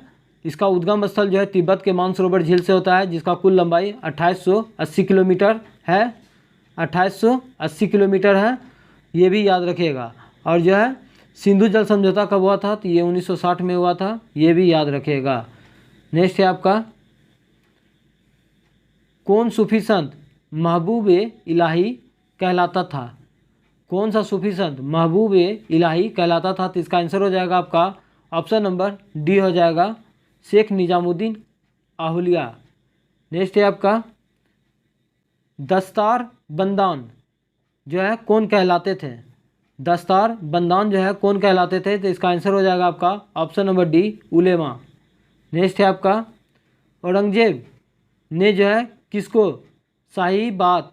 इसका उद्गम स्थल जो है तिब्बत के मानसरोवर झील से होता है, जिसका कुल लंबाई 2880 किलोमीटर है, 2880 किलोमीटर है, ये भी याद रखिएगा। और जो है सिंधु जल समझौता कब हुआ था, तो ये 1960 में हुआ था, ये भी याद रखिएगा। नेक्स्ट है आपका, कौन सूफी संत महबूब इलाही कहलाता था, कौन सा सूफी संत महबूब इलाही कहलाता था, तो इसका आंसर हो जाएगा आपका ऑप्शन नंबर डी हो जाएगा, शेख निजामुद्दीन आहुलिया। नेक्स्ट है आपका, दस्तार बंदान जो है कौन कहलाते थे, दस्तार बंदान जो है कौन कहलाते थे, तो इसका आंसर हो जाएगा आपका ऑप्शन नंबर डी, उलेमा। नेक्स्ट है आपका, औरंगजेब ने जो है किसको शाही बात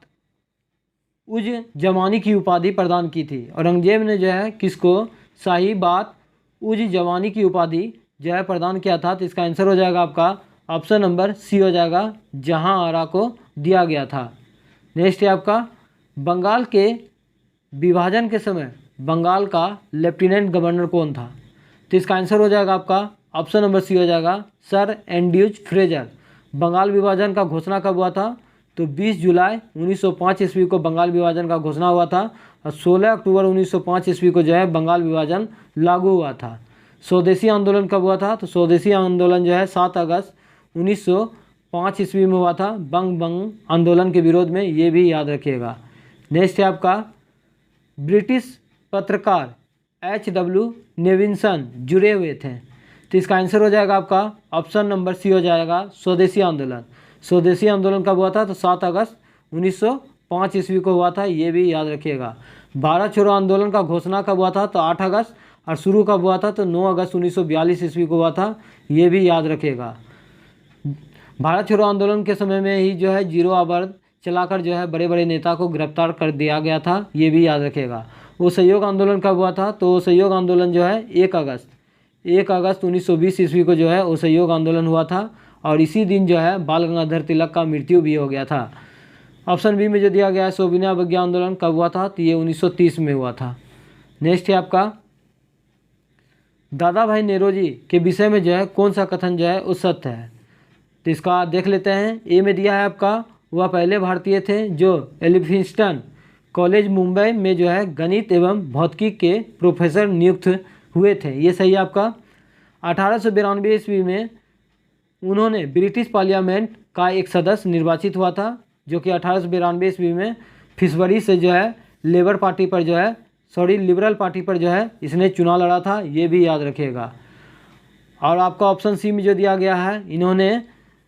उज जवानी की उपाधि प्रदान की थी, औरंगजेब ने जो है किसको शाही बात उज जवानी की उपाधि जो है प्रदान किया था, तो इसका आंसर हो जाएगा आपका ऑप्शन नंबर सी हो जाएगा, जहां आरा को दिया गया था। नेक्स्ट है आपका, बंगाल के विभाजन के समय बंगाल का लेफ्टिनेंट गवर्नर कौन था, तो इसका आंसर हो जाएगा आपका ऑप्शन नंबर सी हो जाएगा, सर एंड्रयूज फ्रेजर। बंगाल विभाजन का घोषणा कब हुआ था, तो 20 जुलाई 1905 ईस्वी को बंगाल विभाजन का घोषणा हुआ था, और 16 अक्टूबर 1905 ईस्वी को जो है बंगाल विभाजन लागू हुआ था। स्वदेशी आंदोलन कब हुआ था, तो स्वदेशी आंदोलन जो है 7 अगस्त 1905 ईस्वी में हुआ था, बंग आंदोलन के विरोध में, ये भी याद रखिएगा। नेक्स्ट है आपका, ब्रिटिश पत्रकार HW नेविंसन जुड़े हुए थे, तो इसका आंसर हो जाएगा आपका ऑप्शन नंबर सी हो जाएगा, स्वदेशी आंदोलन। स्वदेशी आंदोलन कब हुआ था, तो 7 अगस्त 1905 ईस्वी को हुआ था, ये भी याद रखिएगा। भारत छोड़ो आंदोलन का घोषणा कब हुआ था, तो 8 अगस्त, और शुरू कब हुआ था, तो 9 अगस्त 1942 ईस्वी को हुआ था, ये भी याद रखिएगा। भारत छोड़ो आंदोलन के समय में ही जो है जीरो आवर चलाकर जो है बड़े बड़े नेता को गिरफ्तार कर दिया गया था, ये भी याद रखिएगा। वो सहयोग आंदोलन कब हुआ था, तो सहयोग आंदोलन जो है 1 अगस्त 1920 ईस्वी को जो है वो सहयोग आंदोलन हुआ था, और इसी दिन जो है बाल गंगाधर तिलक का मृत्यु भी हो गया था। ऑप्शन बी में जो दिया गया है, सोविनिया अवज्ञा आंदोलन कब हुआ था, तो ये 1930 में हुआ था। नेक्स्ट है आपका, दादा भाई नेरोजी के विषय में जो है कौन सा कथन जो है वो सत्य है, तो इसका देख लेते हैं। ए में दिया है आपका, वह पहले भारतीय थे जो एलिफिंस्टन कॉलेज मुंबई में जो है गणित एवं भौतिकी के प्रोफेसर नियुक्त हुए थे, ये सही है आपका। 1892 ईस्वी में उन्होंने ब्रिटिश पार्लियामेंट का एक सदस्य निर्वाचित हुआ था, जो कि 1892 ईस्वी में फिशबरी से जो है लिबरल पार्टी पर जो है इसने चुनाव लड़ा था, ये भी याद रखिएगा। और आपका ऑप्शन सी में जो दिया गया है, इन्होंने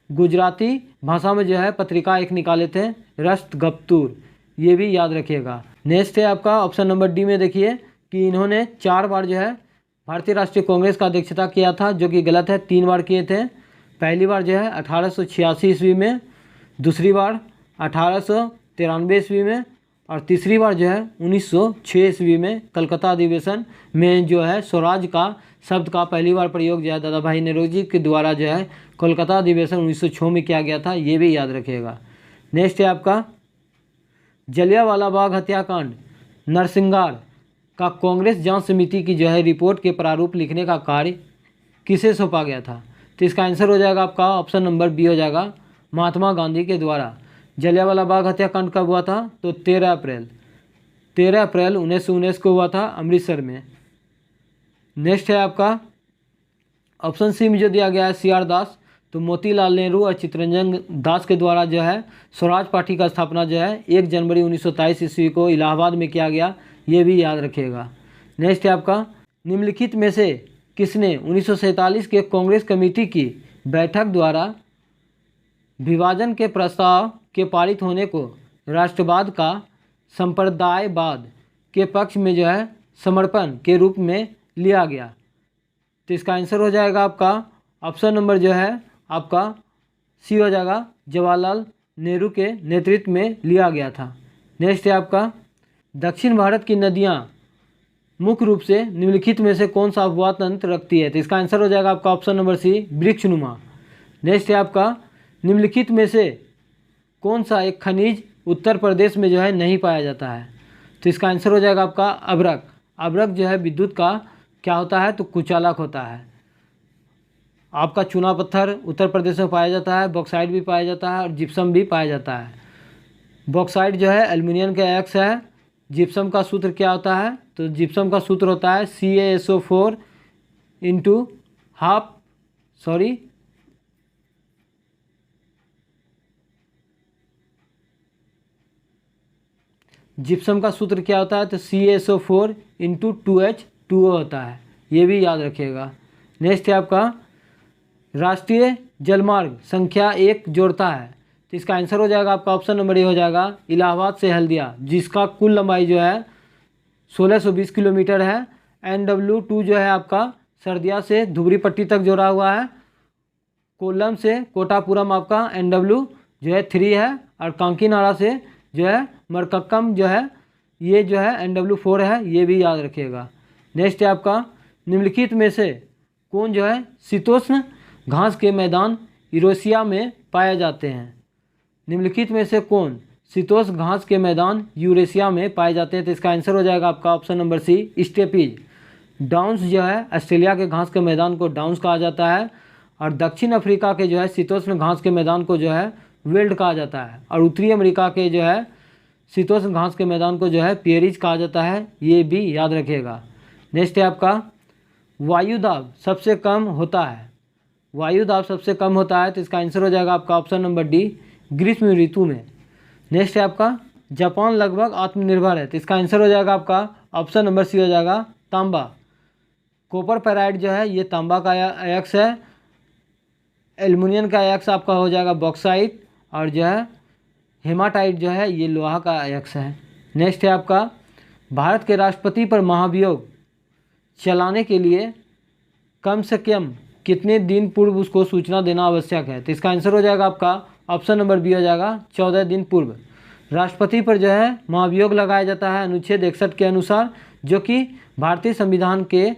गुजराती भाषा में जो है पत्रिका एक निकाले थे, रश्तगप्तूर, ये भी याद रखिएगा। नेक्स्ट है आपका ऑप्शन नंबर डी में देखिए कि इन्होंने 4 बार जो है भारतीय राष्ट्रीय कांग्रेस का अध्यक्षता किया था, जो कि गलत है, 3 बार किए थे। पहली बार जो है 1886 ईस्वी में, दूसरी बार 1893 ईस्वी में, और तीसरी बार जो है 1906 ईस्वी में कलकत्ता अधिवेशन में जो है स्वराज का शब्द का पहली बार प्रयोग जो है दादा भाई नेहरू जी के द्वारा जो है कोलकाता अधिवेशन 1906 में किया गया था, ये भी याद रखिएगा। नेक्स्ट है आपका जलियांवाला बाग हत्याकांड नरसंहार का कांग्रेस जांच समिति की जो है रिपोर्ट के प्रारूप लिखने का कार्य किसे सौंपा गया था? तो इसका आंसर हो जाएगा आपका ऑप्शन नंबर बी हो जाएगा, महात्मा गांधी के द्वारा। जलियांवाला बाग हत्याकांड कब हुआ था? तो 13 अप्रैल 1919 को हुआ था अमृतसर में। नेक्स्ट है आपका ऑप्शन सी में जो दिया गया है CR दास, तो मोतीलाल नेहरू और चित्तरंजन दास के द्वारा जो है स्वराज पार्टी का स्थापना जो है 1 जनवरी 1927 ईस्वी को इलाहाबाद में किया गया, ये भी याद रखिएगा। नेक्स्ट है आपका निम्नलिखित में से किसने 1947 के कांग्रेस कमेटी की बैठक द्वारा विभाजन के प्रस्ताव के पारित होने को राष्ट्रवाद का संप्रदायवाद के पक्ष में जो है समर्पण के रूप में लिया गया? तो इसका आंसर हो जाएगा आपका ऑप्शन नंबर जो है आपका सी हो जाएगा, जवाहरलाल नेहरू के नेतृत्व में लिया गया था। नेक्स्ट है आपका दक्षिण भारत की नदियाँ मुख्य रूप से निम्नलिखित में से कौन सा अपवाह तंत्र रखती है? तो इसका आंसर हो जाएगा आपका ऑप्शन नंबर सी, वृक्षनुमा। नेक्स्ट है आपका निम्नलिखित में से कौन सा एक खनिज उत्तर प्रदेश में जो है नहीं पाया जाता है? तो इसका आंसर हो जाएगा आपका अभ्रक। अभ्रक जो है विद्युत का क्या होता है? तो कुचालक होता है। आपका चूना पत्थर उत्तर प्रदेश में पाया जाता है, बॉक्साइट भी पाया जाता है और जिप्सम भी पाया जाता है। बॉक्साइट जो है एल्युमिनियम का अयस्क है। जिप्सम का सूत्र क्या होता है? तो जिप्सम का सूत्र होता है CaSO4 इंटू हाफ जिप्सम का सूत्र क्या होता है? तो CaSO4 इंटू 2H2O होता है, ये भी याद रखिएगा। नेक्स्ट है आपका राष्ट्रीय जलमार्ग संख्या 1 जोड़ता है, तो इसका आंसर हो जाएगा आपका ऑप्शन नंबर ए हो जाएगा, इलाहाबाद से हल्दिया, जिसका कुल लंबाई जो है 1620 किलोमीटर है। NW2 जो है आपका सरदिया से धुबरी पट्टी तक जोड़ा हुआ है। कोल्लम से कोटापुरम आपका NW जो है 3 है, और कांकीनाडा से जो है मरकक्कम जो है ये जो है NW4 है, ये भी याद रखिएगा। नेक्स्ट है आपका निम्नलिखित में से कौन जो है शीतोष्ण घास के मैदान यूरेशिया में पाए जाते हैं? निम्नलिखित में से कौन शीतोष्ण घास के मैदान यूरेशिया में पाए जाते हैं? तो इसका आंसर हो जाएगा आपका option number C, steppes. Downs जो है ऑस्ट्रेलिया के घास के मैदान को डाउन्स कहा जाता है, और दक्षिण अफ्रीका के जो है शीतोष्ण घास के मैदान को जो है वेल्ड कहा जाता है, और उत्तरी अमेरिका के जो है शीतोष्ण घास के मैदान को जो है पियरीज कहा जाता है, ये भी याद रखिएगा। नेक्स्ट है आपका वायुदाब सबसे कम होता है। वायुदाब सबसे कम होता है, तो इसका आंसर हो जाएगा आपका ऑप्शन नंबर डी, ग्रीष्म ऋतु में। नेक्स्ट है आपका जापान लगभग आत्मनिर्भर है, तो इसका आंसर हो जाएगा आपका ऑप्शन नंबर सी हो जाएगा, तांबा। कॉपर पैराइड जो है ये तांबा का अयस्क है। एल्युमिनियम का अयस्क आपका हो जाएगा बॉक्साइट, और जो है हेमाटाइट जो है ये लोहा का अयस्क है। नेक्स्ट है आपका भारत के राष्ट्रपति पर महाभियोग चलाने के लिए कम से कम कितने दिन पूर्व उसको सूचना देना आवश्यक है? तो इसका आंसर हो जाएगा आपका ऑप्शन नंबर बी हो जाएगा, 14 दिन पूर्व। राष्ट्रपति पर जो है महाभियोग लगाया जाता है अनुच्छेद 61 के अनुसार, जो कि भारतीय संविधान के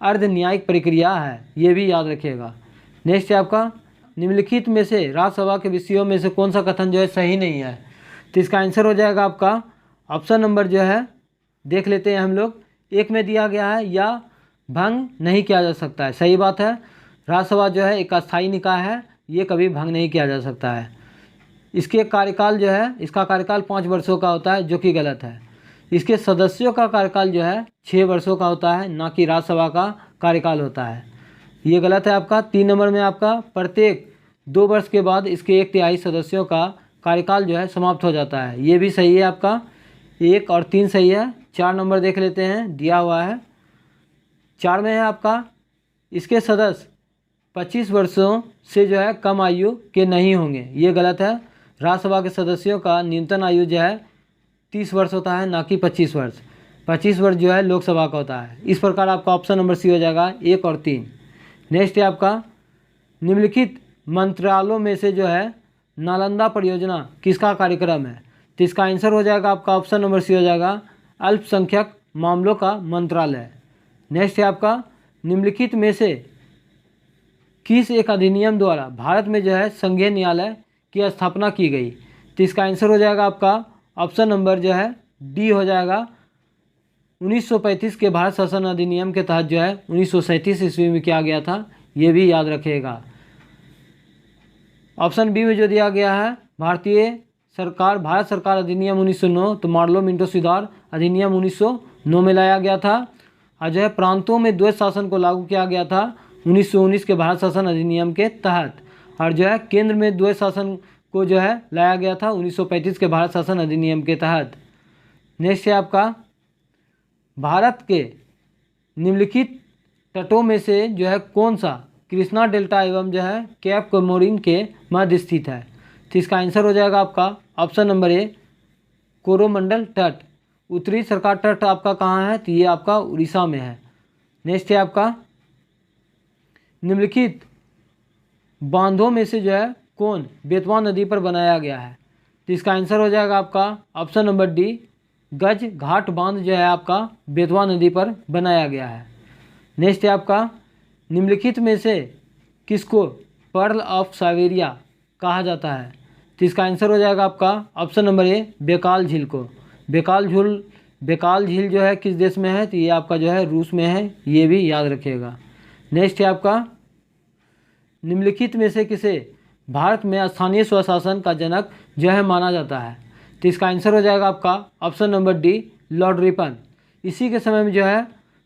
अर्ध न्यायिक प्रक्रिया है, ये भी याद रखिएगा। नेक्स्ट है आपका निम्नलिखित में से राज्यसभा के विषयों में से कौन सा कथन जो है सही नहीं है? तो इसका आंसर हो जाएगा आपका ऑप्शन नंबर जो है देख लेते हैं हम लोग, 1 में दिया गया है, या भंग नहीं किया जा सकता है। सही बात है, राज्यसभा जो है एक अस्थायी निकाय है, ये कभी भंग नहीं किया जा सकता है। इसके कार्यकाल जो है इसका कार्यकाल 5 वर्षों का होता है, जो कि गलत है। इसके सदस्यों का कार्यकाल जो है 6 वर्षों का होता है, ना कि राज्यसभा का कार्यकाल होता है, ये गलत है आपका। 3 नंबर में आपका प्रत्येक 2 वर्ष के बाद इसके 1/3 सदस्यों का कार्यकाल जो है समाप्त हो जाता है। ये भी सही है आपका, 1 और 3 सही है। 4 नंबर देख लेते हैं, दिया हुआ है 4 में है आपका, इसके सदस्य 25 वर्षों से जो है कम आयु के नहीं होंगे। ये गलत है। राज्यसभा के सदस्यों का न्यूनतम आयु जो है 30 वर्ष होता है, ना कि 25 वर्ष। 25 वर्ष जो है लोकसभा का होता है। इस प्रकार आपका ऑप्शन नंबर सी हो जाएगा, 1 और 3। नेक्स्ट है आपका, निम्नलिखित मंत्रालयों में से जो है नालंदा परियोजना किसका कार्यक्रम है? तो इसका आंसर हो जाएगा आपका ऑप्शन नंबर सी हो जाएगा, अल्पसंख्यक मामलों का मंत्रालय। नेक्स्ट है आपका, निम्नलिखित में से किस एक अधिनियम द्वारा भारत में जो है संघीय न्यायालय की स्थापना की गई? तो इसका आंसर हो जाएगा आपका ऑप्शन नंबर जो है डी हो जाएगा। 1935 के भारत शासन अधिनियम के तहत जो है 1937 ईस्वी में किया गया था। ये भी याद रखिएगा। ऑप्शन बी में जो दिया गया है, भारत सरकार अधिनियम 1909, तो मॉडलो मिंटो सुधार अधिनियम 1909 में लाया गया था। और जो है प्रांतों में द्वैत शासन को लागू किया गया था 1919 के भारत शासन अधिनियम के तहत। और जो है केंद्र में द्वैत शासन को जो है लाया गया था 1935 के भारत शासन अधिनियम के तहत। नेक्स्ट है आपका, भारत के निम्नलिखित तटों में से जो है कौन सा कृष्णा डेल्टा एवं जो है कैप कोमोरिन के मध्य स्थित है? तो इसका आंसर हो जाएगा आपका ऑप्शन नंबर ए, कोरोमंडल तट। उत्तरी सरकार तट आपका कहाँ है? तो ये आपका उड़ीसा में है। नेक्स्ट है आपका, निम्नलिखित बांधों में से जो है कौन बेतवा नदी पर बनाया गया है? तो इसका आंसर हो जाएगा आपका ऑप्शन नंबर डी, गज घाट बांध जो है आपका बेतवा नदी पर बनाया गया है। नेक्स्ट है आपका, निम्नलिखित में से किसको पर्ल ऑफ साइबेरिया कहा जाता है? तो इसका आंसर हो जाएगा आपका ऑप्शन नंबर ए, बेकाल झील को। बेकाल झील जो है किस देश में है? तो ये आपका जो है रूस में है। ये भी याद रखिएगा। नेक्स्ट है आपका, निम्नलिखित में से किसे भारत में स्थानीय स्वशासन का जनक जो है माना जाता है? तो इसका आंसर हो जाएगा आपका option number D, Lord Ripon. इसी के समय में जो है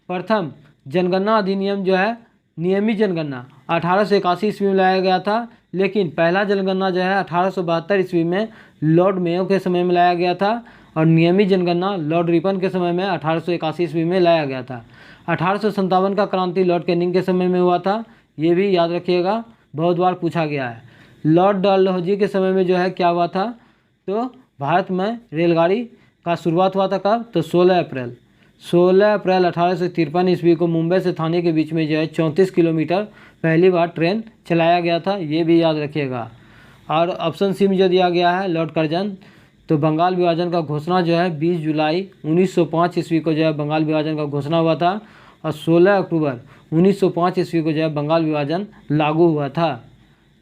प्रथम जनगणना अधिनियम जो है नियमित जनगणना 1881 ईस्वी में लाया गया था, लेकिन पहला जनगणना जो है 1872 ईस्वी में लॉर्ड मेयो के समय में लाया गया था। और नियमित जनगणना लॉर्ड रिपन के समय में 1881 ईस्वी में लाया गया था। 1857 का क्रांति लॉर्ड कैनिंग के समय में हुआ था। ये भी याद रखिएगा, बहुत बार पूछा गया है। लॉर्ड डलहौजी के समय में जो है क्या हुआ था? तो भारत में रेलगाड़ी का शुरुआत हुआ था कब? तो 16 अप्रैल 1853 ईस्वी को मुंबई से थाने के बीच में जो है 34 किलोमीटर पहली बार ट्रेन चलाया गया था। ये भी याद रखिएगा। और ऑप्शन सी में जो दिया गया है लॉर्ड कर्जन, तो बंगाल विभाजन का घोषणा जो है 20 जुलाई 1905 ईस्वी को जो है बंगाल विभाजन का घोषणा हुआ था। और 16 अक्टूबर 1905 ईस्वी को जो है बंगाल विभाजन लागू हुआ था।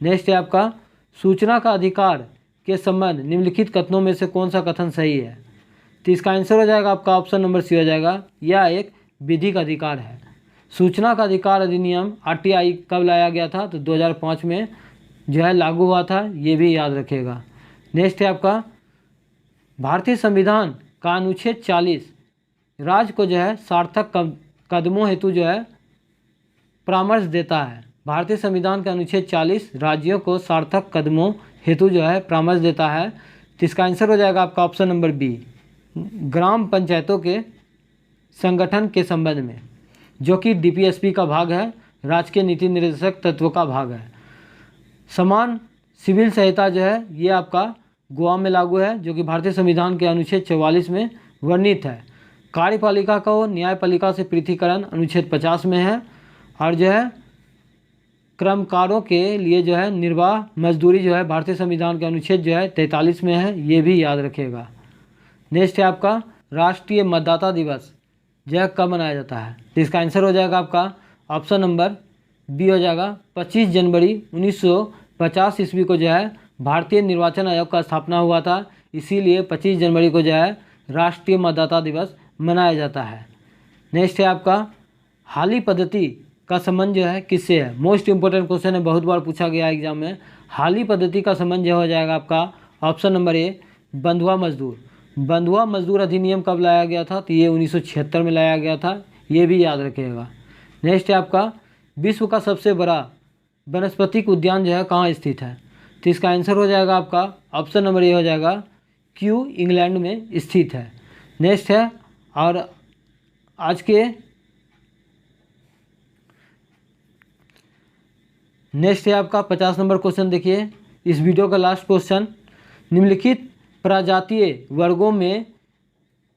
नेक्स्ट है आपका, सूचना का अधिकार के संबंध निम्नलिखित कथनों में से कौन सा कथन सही है? तो इसका आंसर हो जाएगा आपका ऑप्शन नंबर सी हो जाएगा, यह एक विधिक अधिकार है। सूचना का अधिकार अधिनियम आरटीआई कब लाया गया था? तो 2005 में जो है लागू हुआ था। ये भी याद रखिएगा। नेक्स्ट है आपका, भारतीय संविधान का अनुच्छेद 40 राज्य को जो है सार्थक कदमों हेतु जो है परामर्श देता है। भारतीय संविधान का अनुच्छेद 40 राज्यों को सार्थक कदमों हेतु जो है परामर्श देता है। तो इसका आंसर हो जाएगा आपका ऑप्शन नंबर बी, ग्राम पंचायतों के संगठन के संबंध में, जो कि डीपीएसपी का भाग है, राज्य के नीति निर्देशक तत्व का भाग है। समान सिविल संहिता जो है ये आपका गोवा में लागू है, जो कि भारतीय संविधान के अनुच्छेद 44 में वर्णित है। कार्यपालिका को न्यायपालिका से पृथकीकरण अनुच्छेद 50 में है। और जो है कर्मकारों के लिए जो है निर्वाह मजदूरी जो है भारतीय संविधान के अनुच्छेद जो है 43 में है। ये भी याद रखिएगा। नेक्स्ट है आपका, राष्ट्रीय मतदाता दिवस जो है कब मनाया जाता है? तो इसका आंसर हो जाएगा आपका ऑप्शन नंबर बी हो जाएगा, 25 जनवरी 1950 ईस्वी को जो है भारतीय निर्वाचन आयोग का स्थापना हुआ था। इसीलिए 25 जनवरी को जो है राष्ट्रीय मतदाता दिवस मनाया जाता है। नेक्स्ट है आपका, हाली पद्धति का संबंध जो है किससे है? मोस्ट इंपोर्टेंट क्वेश्चन है, बहुत बार पूछा गया एग्जाम में। हाली पद्धति का संबंध जो हो जाएगा आपका ऑप्शन नंबर ए, बंधुआ मजदूर। बंधुआ मजदूर अधिनियम कब लाया गया था? तो ये 1976 में लाया गया था। ये भी याद रखिएगा। नेक्स्ट है आपका, विश्व का सबसे बड़ा वनस्पतिक उद्यान जो है कहाँ स्थित है? तो इसका आंसर हो जाएगा आपका ऑप्शन नंबर ए हो जाएगा क्यू, इंग्लैंड में स्थित है। नेक्स्ट है, और आज के नेक्स्ट है आपका 50 नंबर क्वेश्चन। देखिए इस वीडियो का लास्ट क्वेश्चन, निम्नलिखित प्रजातीय वर्गों में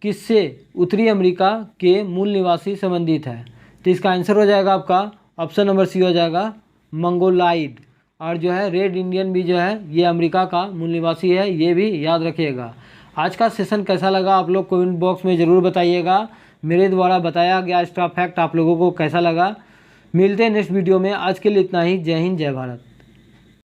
किससे उत्तरी अमेरिका के मूल निवासी संबंधित है? तो इसका आंसर हो जाएगा आपका ऑप्शन नंबर सी हो जाएगा मंगोलाइड। और जो है रेड इंडियन भी जो है ये अमेरिका का मूल निवासी है, ये भी याद रखिएगा। आज का सेशन कैसा लगा आप लोग कमेंट बॉक्स में ज़रूर बताइएगा। मेरे द्वारा बताया गया एक्स्ट्रा फैक्ट आप लोगों को कैसा लगा। मिलते हैं नेक्स्ट वीडियो में, आज के लिए इतना ही। जय हिंद, जय भारत।